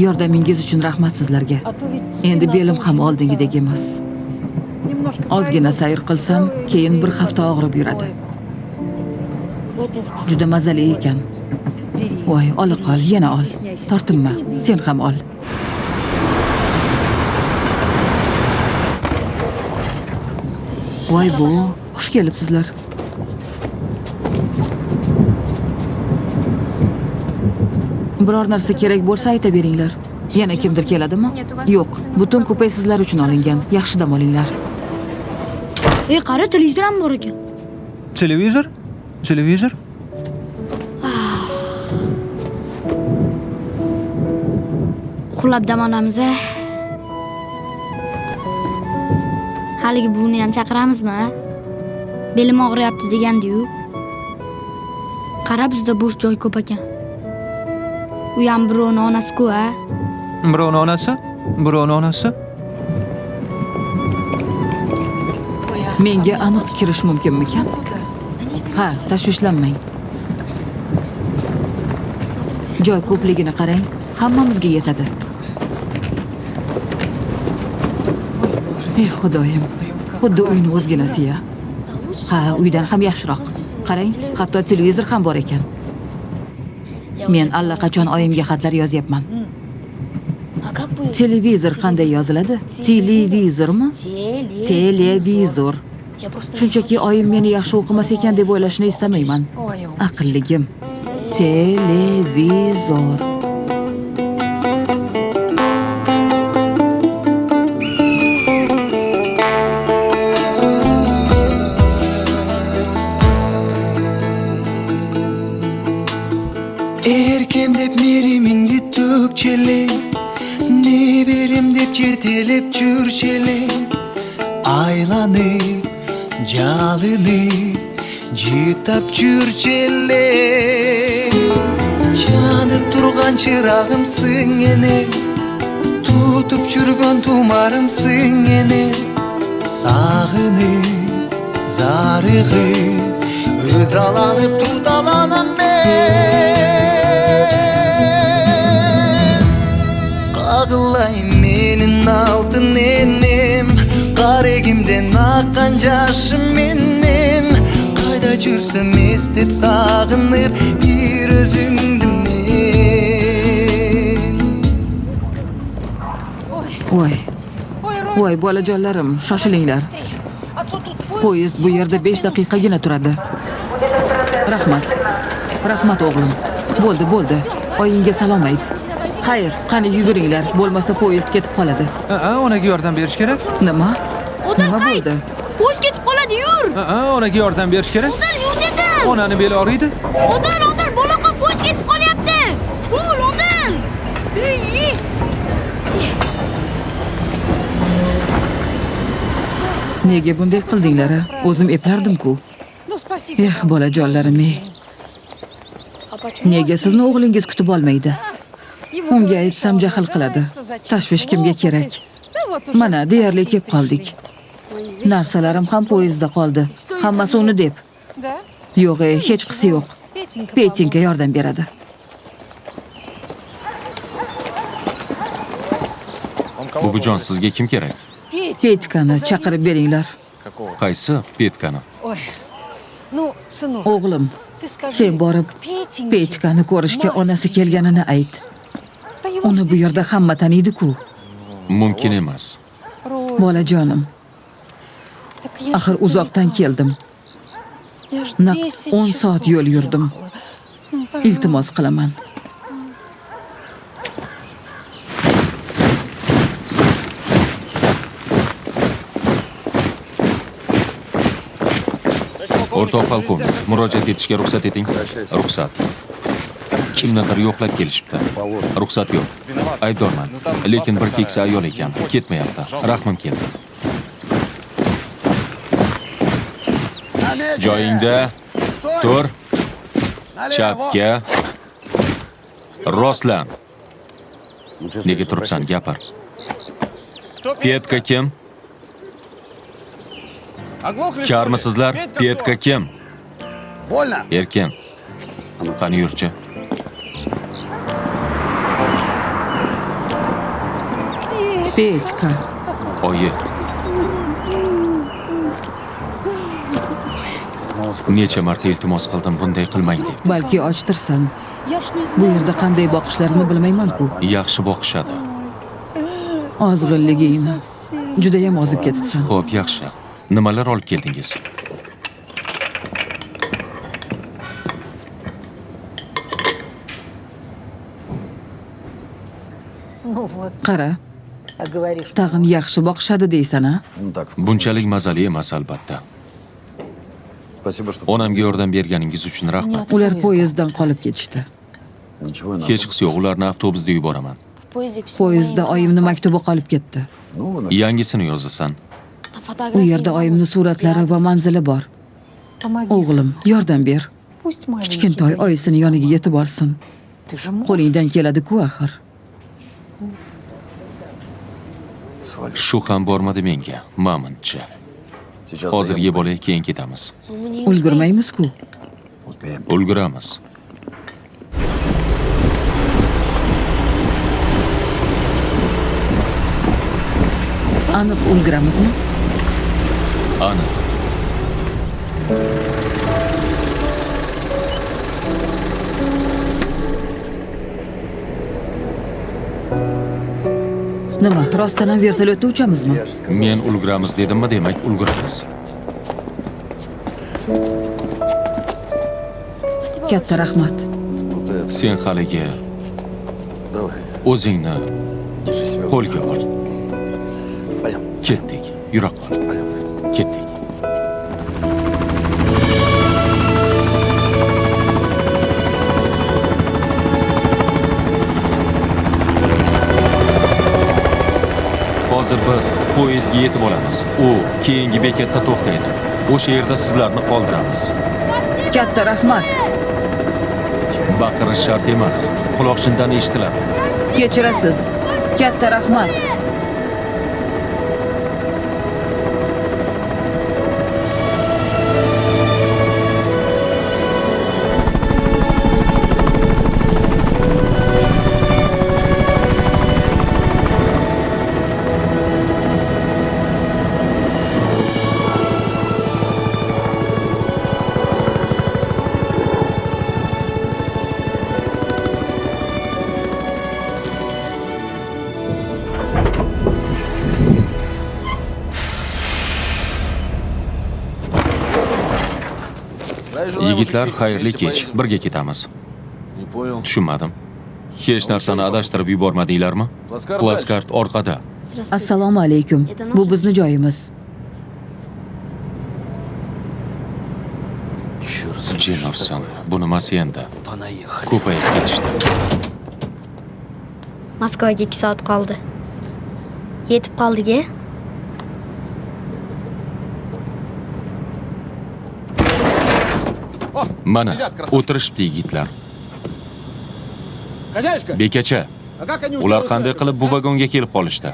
S5: Yordamingiz uchun rahmat sizlarga. Endi belim ham oldingidek emas. Ozgina sayr qilsam, keyin bir hafta og'rib yuradi. Juda mazali ekan. Voy, ol qol, yana ol. Tortinma, sen ham ol. Voy bu, xush kelibsizlar. Biror narsa kerak bo'lsa aytaveringlar. Yana kimdir keladimi? Yo'q, butun kupay sizlar uchun olingan. Yaxshi dam olinglar.
S1: Ey, qara, televizor ham bor ekan.
S6: Televizor? Televizor?
S1: Uxlab dam olamiz. Haligi buvni ham chaqiramizmi? Belim og'riyapti degandi-yu. Qara, bizda bo'sh joy ko'p ekan. U ham birovning onasi-ku, a?
S6: Birovning onasi? Birovning onasi?
S5: Menga aniq kirish mumkinmikan? Ha, tashvishlanmang. Joy ko'pligini qarang, hammamizga yetadi. Ey xudoyim, xuddi uyning o'zginasi-ya. Ha, uydan ham yaxshiroq. Qarang, hatto televizor ham bor ekan. Men allaqachon oyimga xatlar yozyapman. Televizor qanday yoziladi? Televizormi? Televizor. Shunchaki oyim meni yaxshi o'qimas ekan deb o'ylashni istamayman. Aqlligim. Televizor.
S20: Erkem deb merimingni to'kcheling, ne berim deb chetelib jurcheling. Aylanib, jalinib, jitab jurcheling. Chanib turgan chirag'imsing ene, tutib jurgan tumarimsing ene. Sağınib, zarig'ib, o'zalanib tutalanan Ağlay menin altın enem, qaregimden aqqan yaşım menin. Qayda jursam estep sağınır bir özüngdü men.
S5: Voy bolajonlarim, shoshilinglar. Poyezd bu yerda 5 daqiqagina turadi. Rahmat. Rahmat o'g'lim. Bo'ldi. Oyingga salom ayt. Xayr, qani yuguringlar, bo'lmasa poyezd ketib qoladi.
S6: Onaga yordam berish kerak.
S5: Nima? Nima bo'ldi?
S1: Poyezd ketib qoladi, yur.
S6: Onaga yordam berish kerak.
S1: Odil, yur dedim.
S6: Onani beli og'riydi.
S1: Odil, bolaqa poyezd ketib qolyapti. Bo'l, Odil.
S5: Nega bunday qildinglar? O'zim eplardim-ku. Bolajonlarim. Nega sizni o'g'lingiz kutib olmaydi? Unga aytsam jahl qiladi. Tashvish kimga kerak? Mana, deyarli kelib qoldik. Narsalarim ham poyezdda qoldi. Hammasi uni deb. Yo'q, hech qisi yo'q. Petinka yordam beradi.
S15: Buvijon, sizga kim kerak?
S5: Petkani chaqirib beringlar.
S15: Qaysi Petkani?
S5: O'g'lim, sen borib Petkani ko'rishga onasi kelganini ayt. Uni bu yerda hamma taniydi-ku.
S15: Mumkin emas.
S5: Bolajonim, axir uzoqdan keldim. Naq 10 soat yo'l yurdim. Iltimos qilaman.
S15: O'rtoq polkovnik, murojaat etishga ruxsat eting. Ruxsat. Kimnidir yo'qlab kelishibdi. Ruxsat yo'q. Aybdorman. Lekin bir keksa ayol ekan. Ketmayapti. Rahmim keldi. Joyingda tur. Chapga. Rostlan. Nega turibsan? Gapir. Petka kim? Karmisizlar? Petka kim? Erkin. Qani yurchi.
S5: Petka.
S15: Oyi. Necha marta iltimos qildim bunday qilmang deb.
S5: Balki ochtirsan. Bu yerda qanday boqishlarini bilmayman-ku.
S15: Yaxshi boqishadi.
S5: Ozg'inligingni juda ham ozib ketibsan.
S15: Xo'p, yaxshi. Nimalar olib keldingiz?
S5: Qara. Tag'in yaxshi boqishadi deysan-a?
S15: Bunchalik mazali emas albatta. Onamga yordam berganingiz uchun rahmat.
S5: Ular poyezddan qolib ketishdi.
S15: Hech qisi yo'q, ularni avtobusda yuboraman.
S5: Poyezdda oyimni maktubi qolib ketdi.
S15: Yangisini yozasan.
S5: U yerda oyimni suratlari va manzili bor. O'g'lim, yordam ber. Kichkintoy oyisini yoniga yetib olsin. Qo'lingdan keladi-ku axir.
S15: Shu ham bormadi menga, Mamuncha. Hozir yeb olay, keyin ketamiz.
S5: Ulgurmaymiz-ku.
S15: Ulguramiz.
S5: Aniq ulguramizmi?
S15: Aniq.
S5: Nima, rostdan ham vertolyotda uchamizmi?
S15: Men ulguramiz dedimmi, demak ulguramiz.
S5: Katta rahmat.
S15: Sen haligi o'zingni qo'lga ol. Ketdik, yura qol. Ketdik. Hozir biz poyezdga yetib olamiz. U keyingi bekatda to'xtaydi. O'sha yerda sizlarni qoldiramiz.
S5: Katta rahmat.
S15: Baqirish shart emas. Quloqchindan eshitiladi.
S5: Kechirasiz. Katta rahmat.
S15: Yigitlar, xayrli kech. Birga ketamiz. Tushunmadim. Hech narsani adashtirib yubormadinglarmi? Plaskart orqada.
S5: Assalomu alaykum. Bu bizni joyimiz.
S15: Jin ursin. Bu nimasi endi? Ko'payib ketishdi.
S1: Moskvaga 2 soat qoldi. Yetib qoldik-a?
S15: Mana, o'tirishibdi yigitlar. Bekacha, ular qanday qilib bu vagonga kelib qolishdi?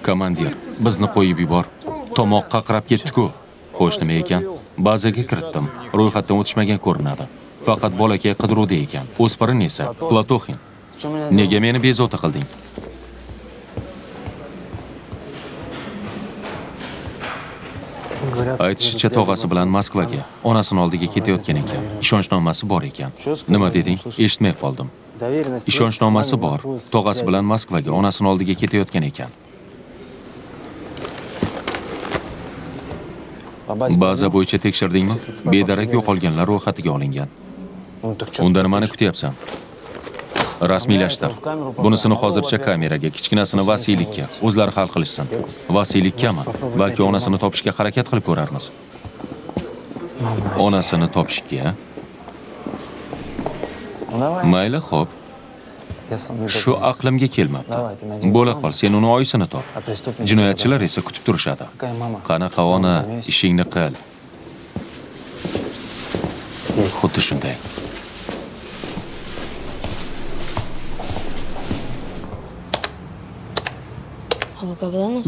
S15: Komandir, bizni qo'yib yubor. Tomoq qaqrab ketdi-ku. Xo'sh, nima ekan? Bazaga kiritdim. Ro'yxatdan o'tishmagan ko'rinadi. Faqat bolakay qidiruvda ekan. O'spirin esa Platoxin. Nega meni bezovta qilding? Aytishicha tog'asi bilan Moskvaga, onasini oldiga ketayotgan ekan. Ishonchnomasi bor ekan. Nima deding? Eshitmay qoldim. Ishonchnomasi bor. Tog'asi bilan Moskvaga, onasini oldiga ketayotgan ekan. Baza bo'yicha tekshirdingmi? Bedarak yo'qolganlar ro'yxatiga olingan. Unda nimani kutyapsan? Rasmiylashtir. Bunisini hozircha kameraga, kichkinasini vasiylikka, o'zlari hal qilishsin. Vasiylikkami? Balki onasini topishga harakat qilib ko'rarmiz. Onasini topishga? Mayli, xo'p. Shu aqlimga kelmabdi. Bo'la qol, sen uni oyisini top. Jinoyatchilar esa kutib turishadi. Qanaqa ona, ishingni qil. Xuddi shunday.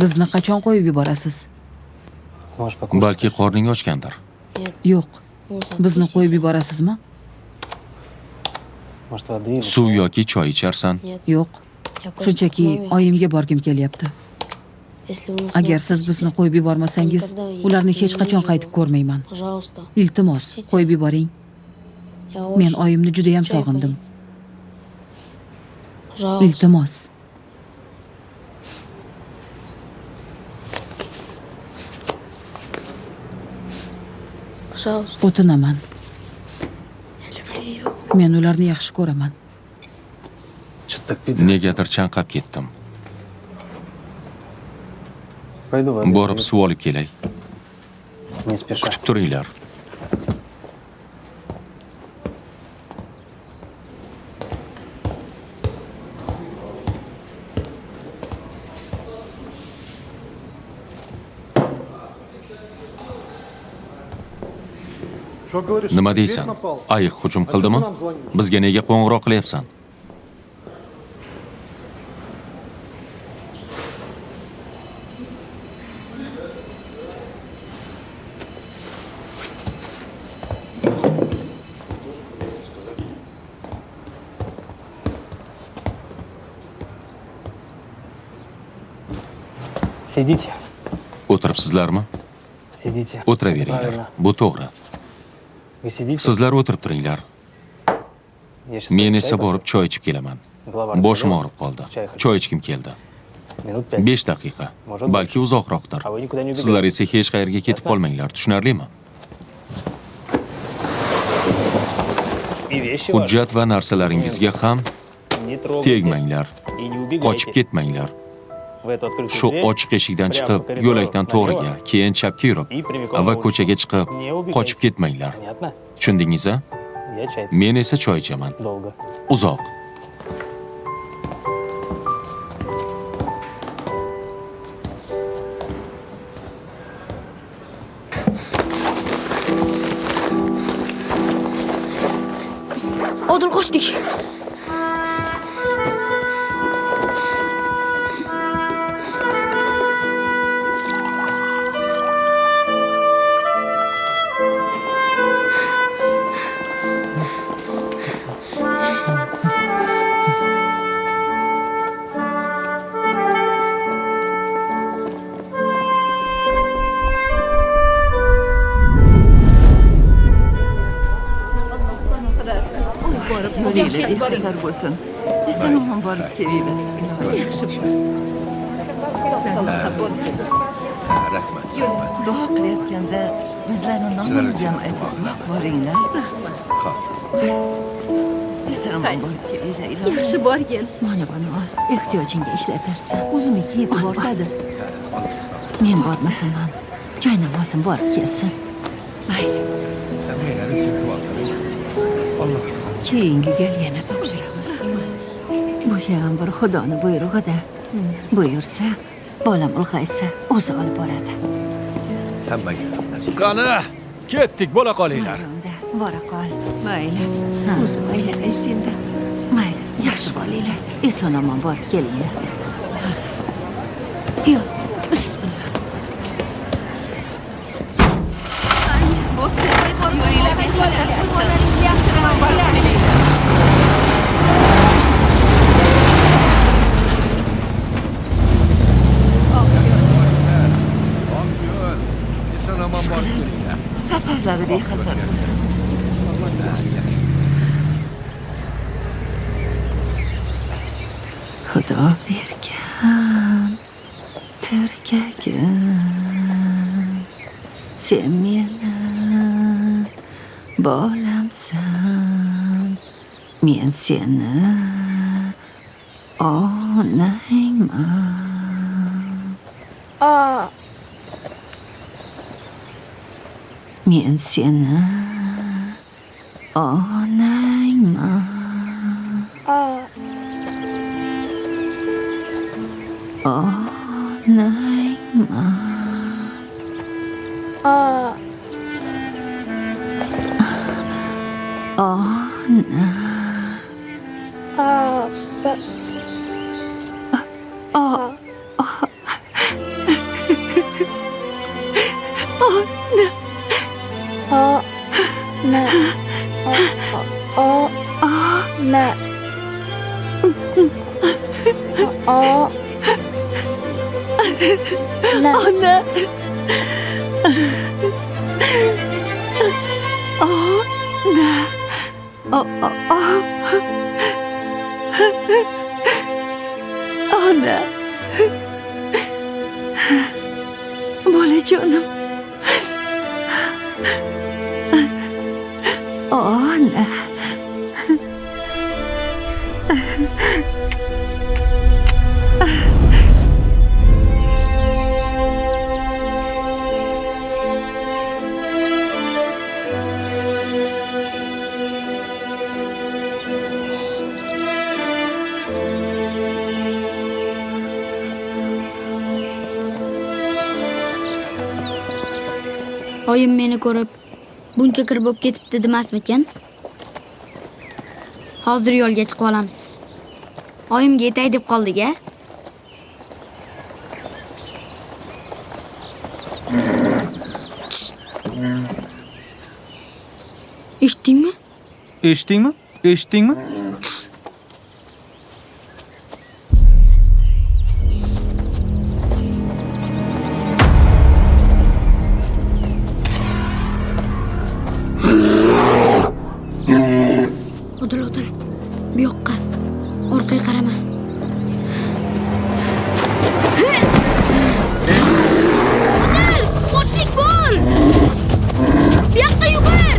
S5: Bizni qachon qo'yib yuborasiz?
S15: Balki qorning ochgandir.
S5: Yo'q. Bizni qo'yib yuborasizmi?
S15: Suv yoki choy icharsan?
S5: Yo'q. Shunchaki oyimga borgim kelyapti. Agar siz bizni qo'yib yubormasangiz, ularni hech qachon qaytib ko'rmayman. Iltimos, qo'yib yuboring. Men oyimni juda ham sog'indim. Iltimos. O'tinaman. Men ularni yaxshi ko'raman.
S15: Negadir chanqab ketdim. Borib suv olib kelay. Kutib turinglar. Nima deysan? Ayiq hujum qildimi? Bizga nega qo'ng'iroq qilyapsan?
S21: Сидите.
S15: O'tiribsizlarmi?
S21: Сидите.
S15: O'tiraveringlar. Bu to'g'ri.
S21: Вы sидите.
S15: Sizlar o'tirib turinglar. Men esa borib choy ichib kelaman. Boshim og'rib qoldi. Choy ichkim keldi. 5 daqiqa, balki uzoqroqdir. Sizlar esa hech qayerga ketib qolmanglar, tushunarlimi? Hujjat va narsalaringizga ham tegmanglar. Qochib ketmanglar. Shu ochiq eshikdan chiqib, yo'lakdan to'g'riga, keyin chapga yurib va ko'chaga chiqib, qochib ketmanglar. Tushundingiz-a? Men esa choy ichaman. Uzoq.
S19: Odil qochdik.
S11: Yo'linglar bo'lsin. Eson omon borib kelinglar. Yaxshi bo'lsin.
S3: Rahmat.
S11: Duo qilayotganda bizlarni nomimizni ham aytib boringlar. Eson omon borib kelinglar.
S4: Yaxshi borgin. Mana buni ol. Ehtiyojingga ishlatarsan. O'zimga yetib boradi. Men bormasam ham joy namozim borib kelsin. Mayli. Keyingi gal yana topshiramiz. Bu ham bir Xudoni buyrug'i-da. Buyursa, bolam ulg'aysa, o'zi olib boradi.
S3: Hammaga nasib.
S6: Qani, ketdik, bo'la qolinglar.
S4: Bora qol. Mayli. O'zi aylanay senda. Mayli, yaxshi bo'linglar. Eson omon borib kelinglar. Yo, bismillah.
S11: Safarlari bexatar bo'lsin.
S4: Xudo bergan tirgagim, sen meni bolamsan, men seni onangman. Men seni onangman. Onangman. Ona.
S16: Ona. Ona. Bolajonim. Ona.
S1: Oyim meni ko'rib, buncha kir bo'lib ketibdi demasmikan? Hozir yo'lga chiqib olamiz. Oyimga yetay deb qoldik-a? Eshitdingmi?
S6: Eshitdingmi? Eshitdingmi?
S1: Odil. Bu yoqqa. Orqaga qarama. Odil, qochlik bor. Bu yoqqa yugur.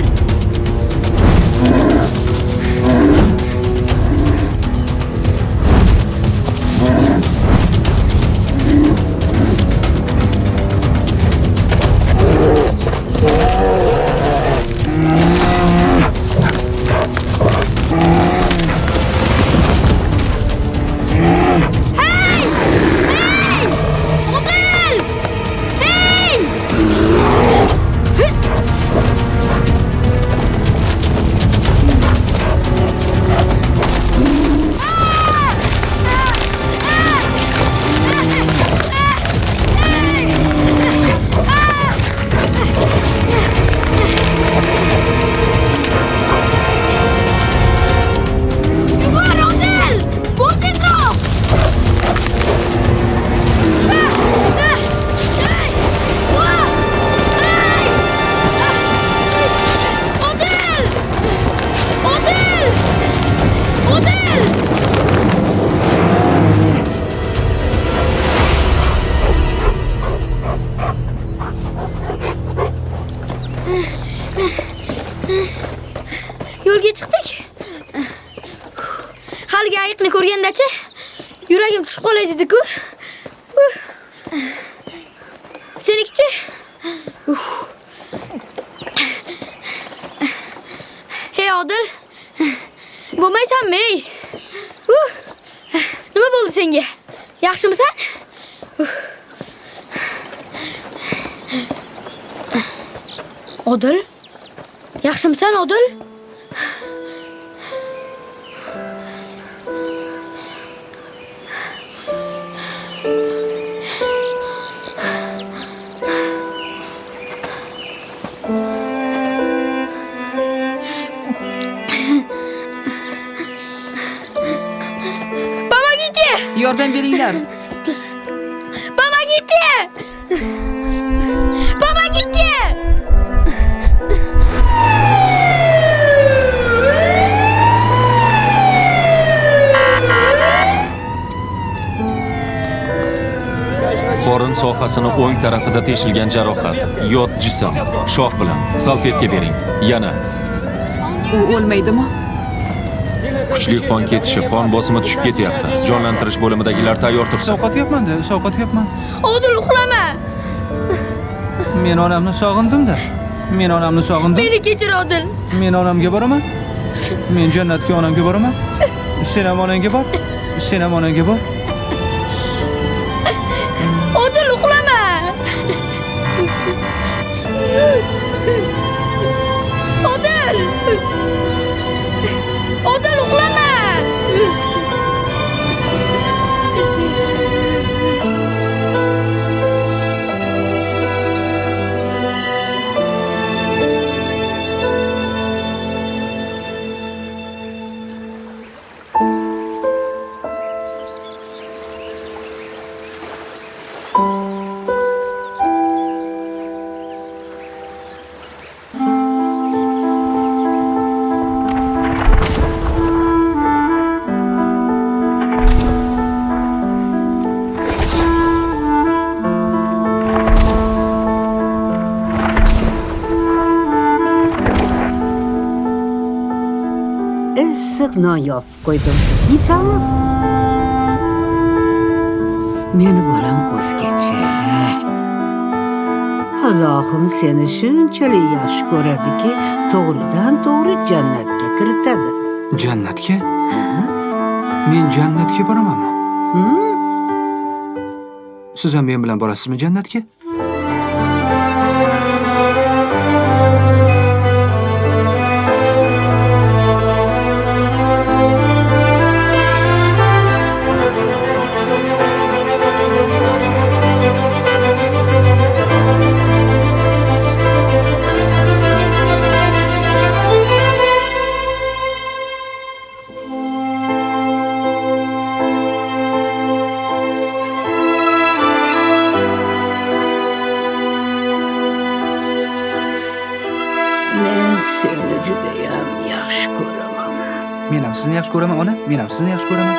S1: Yo'lga chiqdik. Haligi ayiqni ko'rganda-chi, yuragim tushib qolay dedi-ku. Senikichi? Hey Odil. Bo'lmaysanmi? Nima bo'ldi senga? Yaxshimisan? Odil? Yaxshimisan, Odil?
S5: Yordam beringlar.
S1: Помогите! Помогите!
S15: Qorin sohasini o'ng tarafida teshilgan jarohat, yot jism, shoh bilan salfetka bering. Yana.
S5: U o'lmaydimi?
S15: Kuchli qon ketishi, qon bosimi tushib ketyapti. Jonlantirish bo'limidagilar tayyor tursin.
S6: Sovqotyapman.
S1: Odil, uxlama.
S6: Men onamni sog'indim-da.
S1: Meni kechir, Odil.
S6: Men onamga boraman. Men jannatga onamga boraman. Sen ham onangga bor.
S1: Odil, uxlama. Odil! Odil, uxlama.
S4: issiq non yopib qo'ydim. Yeysanmi? Meni bolam o'zgacha. Allohim seni shunchalik yaxshi ko'radiki, to'g'ridan-to'g'ri jannatga kiritadi.
S6: Jannatga? Men jannatga boramanmi? Siz ham men bilan borasizmi jannatga?
S16: Men seni judayam yaxshi ko'raman.
S6: Men ham sizni yaxshi ko'raman, ona. Men ham sizni yaxshi ko'raman.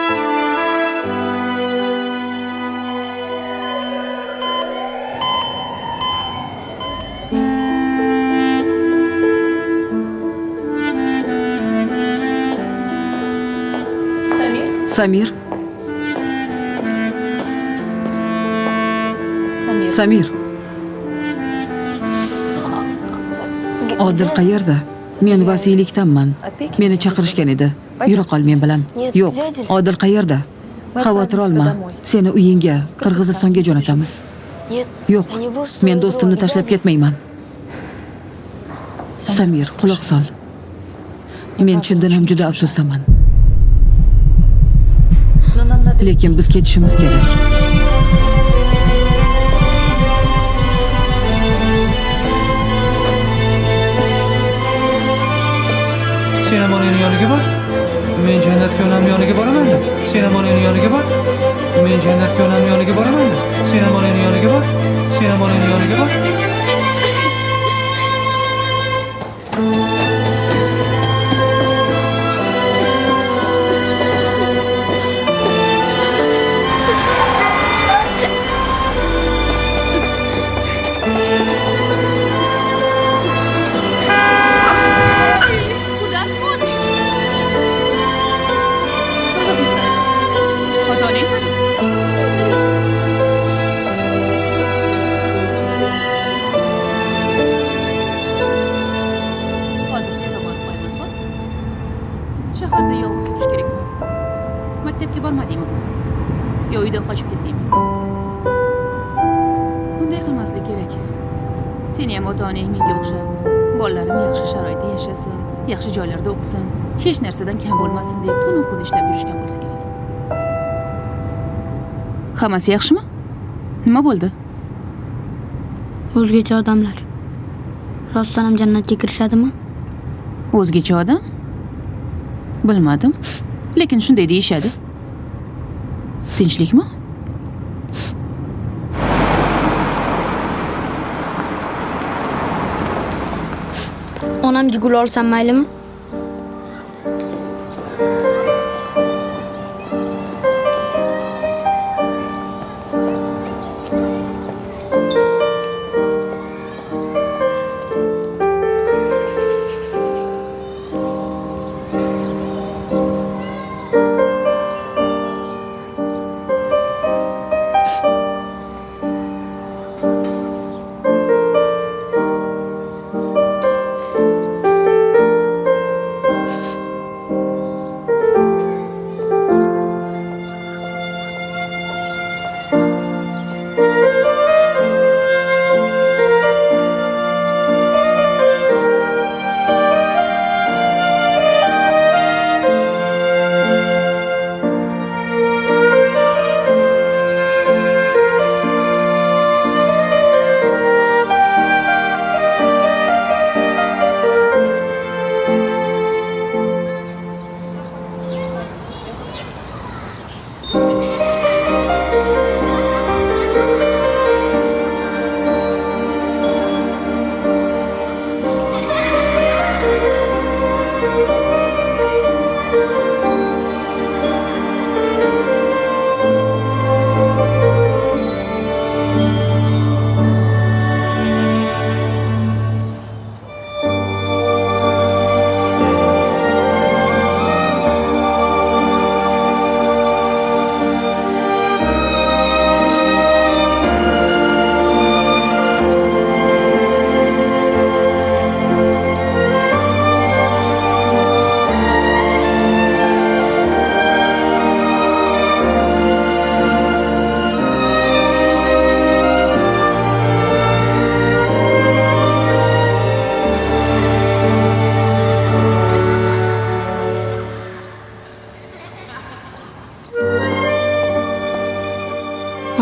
S5: Samir. Samir. Odil qayerda? Men vasiylikdanman. Meni chaqirishgan edi. Yura qol men bilan. Yo'q, Odil qayerda? Xavotir olma. Seni uyingga, Qirg'izistonga jo'natamiz. Yo'q, men do'stimni tashlab ketmayman. Samir, quloq sol. Men chindan ham juda afsusdaman. Lekin biz ketishimiz kerak.
S6: Sen ham onangning yoniga bor. Men jannatga onamning yoniga boraman-da. Sen ham onangning yoniga bor. Men jannatga onamning yoniga boraman-da. Sen ham onangning yoniga bor. Sen ham onangning yoniga bor.
S2: Shaharda yolg'iz turish kerak emas. Maktabga bormadingmi bugun? Yo uydan qochib ketdingmi? Bunday qilmaslik kerak. Seni ham ota-onang menga o'xshab, bolalarim yaxshi sharoitda yashasin, yaxshi joylarda o'qisin, hech narsadan kam bo'lmasin deb tunu kun ishlab yurishgan bo'lsa kerak. Hammasi yaxshimi? Nima bo'ldi?
S1: O'zgacha odamlar. Rostdan ham jannatga kirishadimi?
S2: O'zgacha odam? Bilmadim. Lekin shunday deyishadi. Tinchlikmi?
S1: Onamga gul olsam maylimi?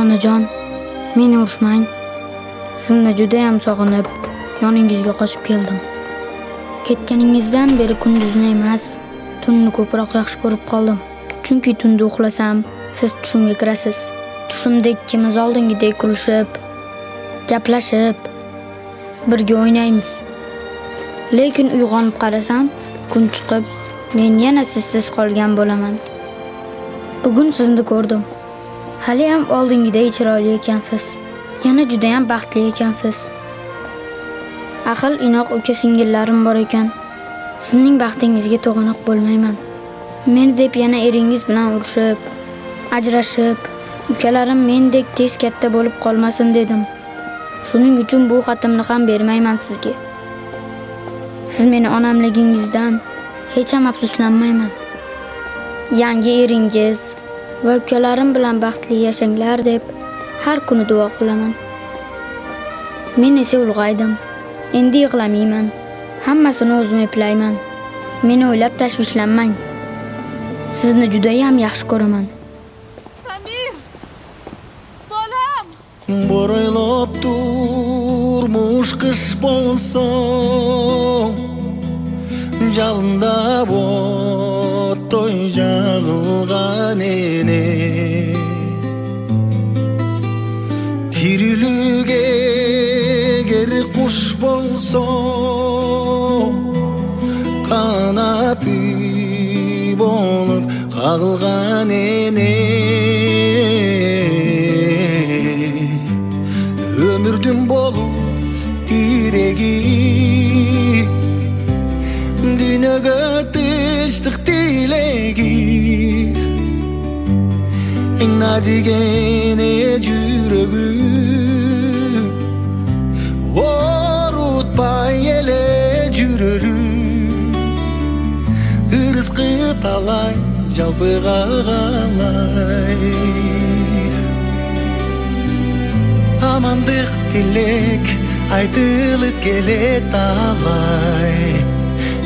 S1: Onajon, meni urishmang. Sizni juda ham sog'inib, yoningizga qochib keldim. Ketganingizdan beri kunduzni emas, tunni ko'proq yaxshi ko'rib qoldim. Chunki tunda uxlasam, siz tushimga kirasiz. Tushimda ikkimiz oldingidek kulishib, gaplashib, birga o'ynaymiz. Lekin uyg'onib qarasam, kun chiqib, men yana sizsiz qolgan bo'laman. Bugun sizni ko'rdim. Hali ham oldingidek chiroyli ekansiz. Yana juda ham baxtli ekansiz. Aql inoq uka-singillarim bor ekan. Sizning baxtingizga to'g'anoq bo'lmayman. Meni deb yana eringiz bilan urushib, ajrashib, ukalarim mendek tez katta bo'lib qolmasin dedim. Shuning uchun bu xatimni ham bermayman sizga. Siz meni onamligingizdan hech ham afsuslanmayman. Yangi eringiz va ukalarim bilan baxtli yashanglar deb har kuni duo qilaman. Men esa ulg'aydim. Endi yig'lamayman. Hammasini o'zim eplayman. Meni o'ylab tashvishlanmang. Sizni juda ham yaxshi ko'raman.
S2: Samir! Bolam!
S20: Bo'raylab turmush qish bo'lsa, jalında bot to'y jag'ilgan ene. Tirilüge geri kuş bolsa, kanatı bolup kalgan ene. Ömürdün bolu diregi, dünyaya tinçlik dilegi. En nazigene yürügü, orutpay ele yürürüm. Rızkı talay, jalpıga galay. Amandık dilek, aytılıp gele talay.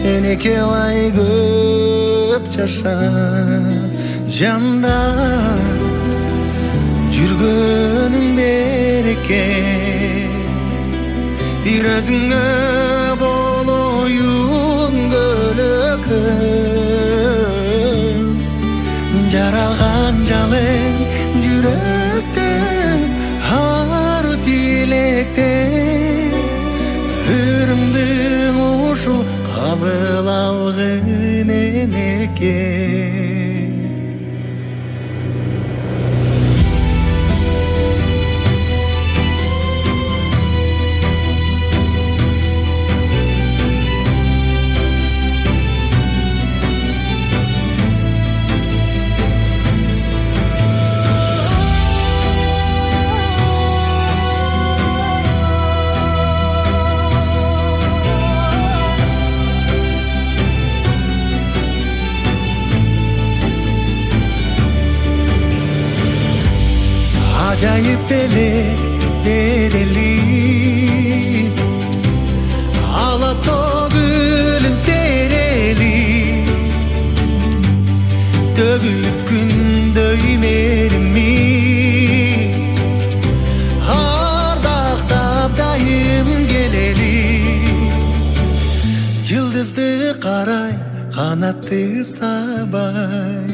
S20: Eneke vay göp çaşa, janda. Жүргөнүң береке, bir өзүңө болоюн көлөкөм. Жаралган жалын жүрөктө, ару тилекте. Өрүмдүң ушул кабыл алгын энеке. Acayip belek dereli, Alatogül'ün dereli. Dövülüp gün döymedim mi? Ardaqtap dayım geleli. Yıldızdı qaray, qanatlı sabay.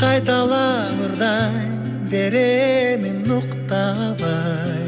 S20: Qaytalarday beremin nuqtabay.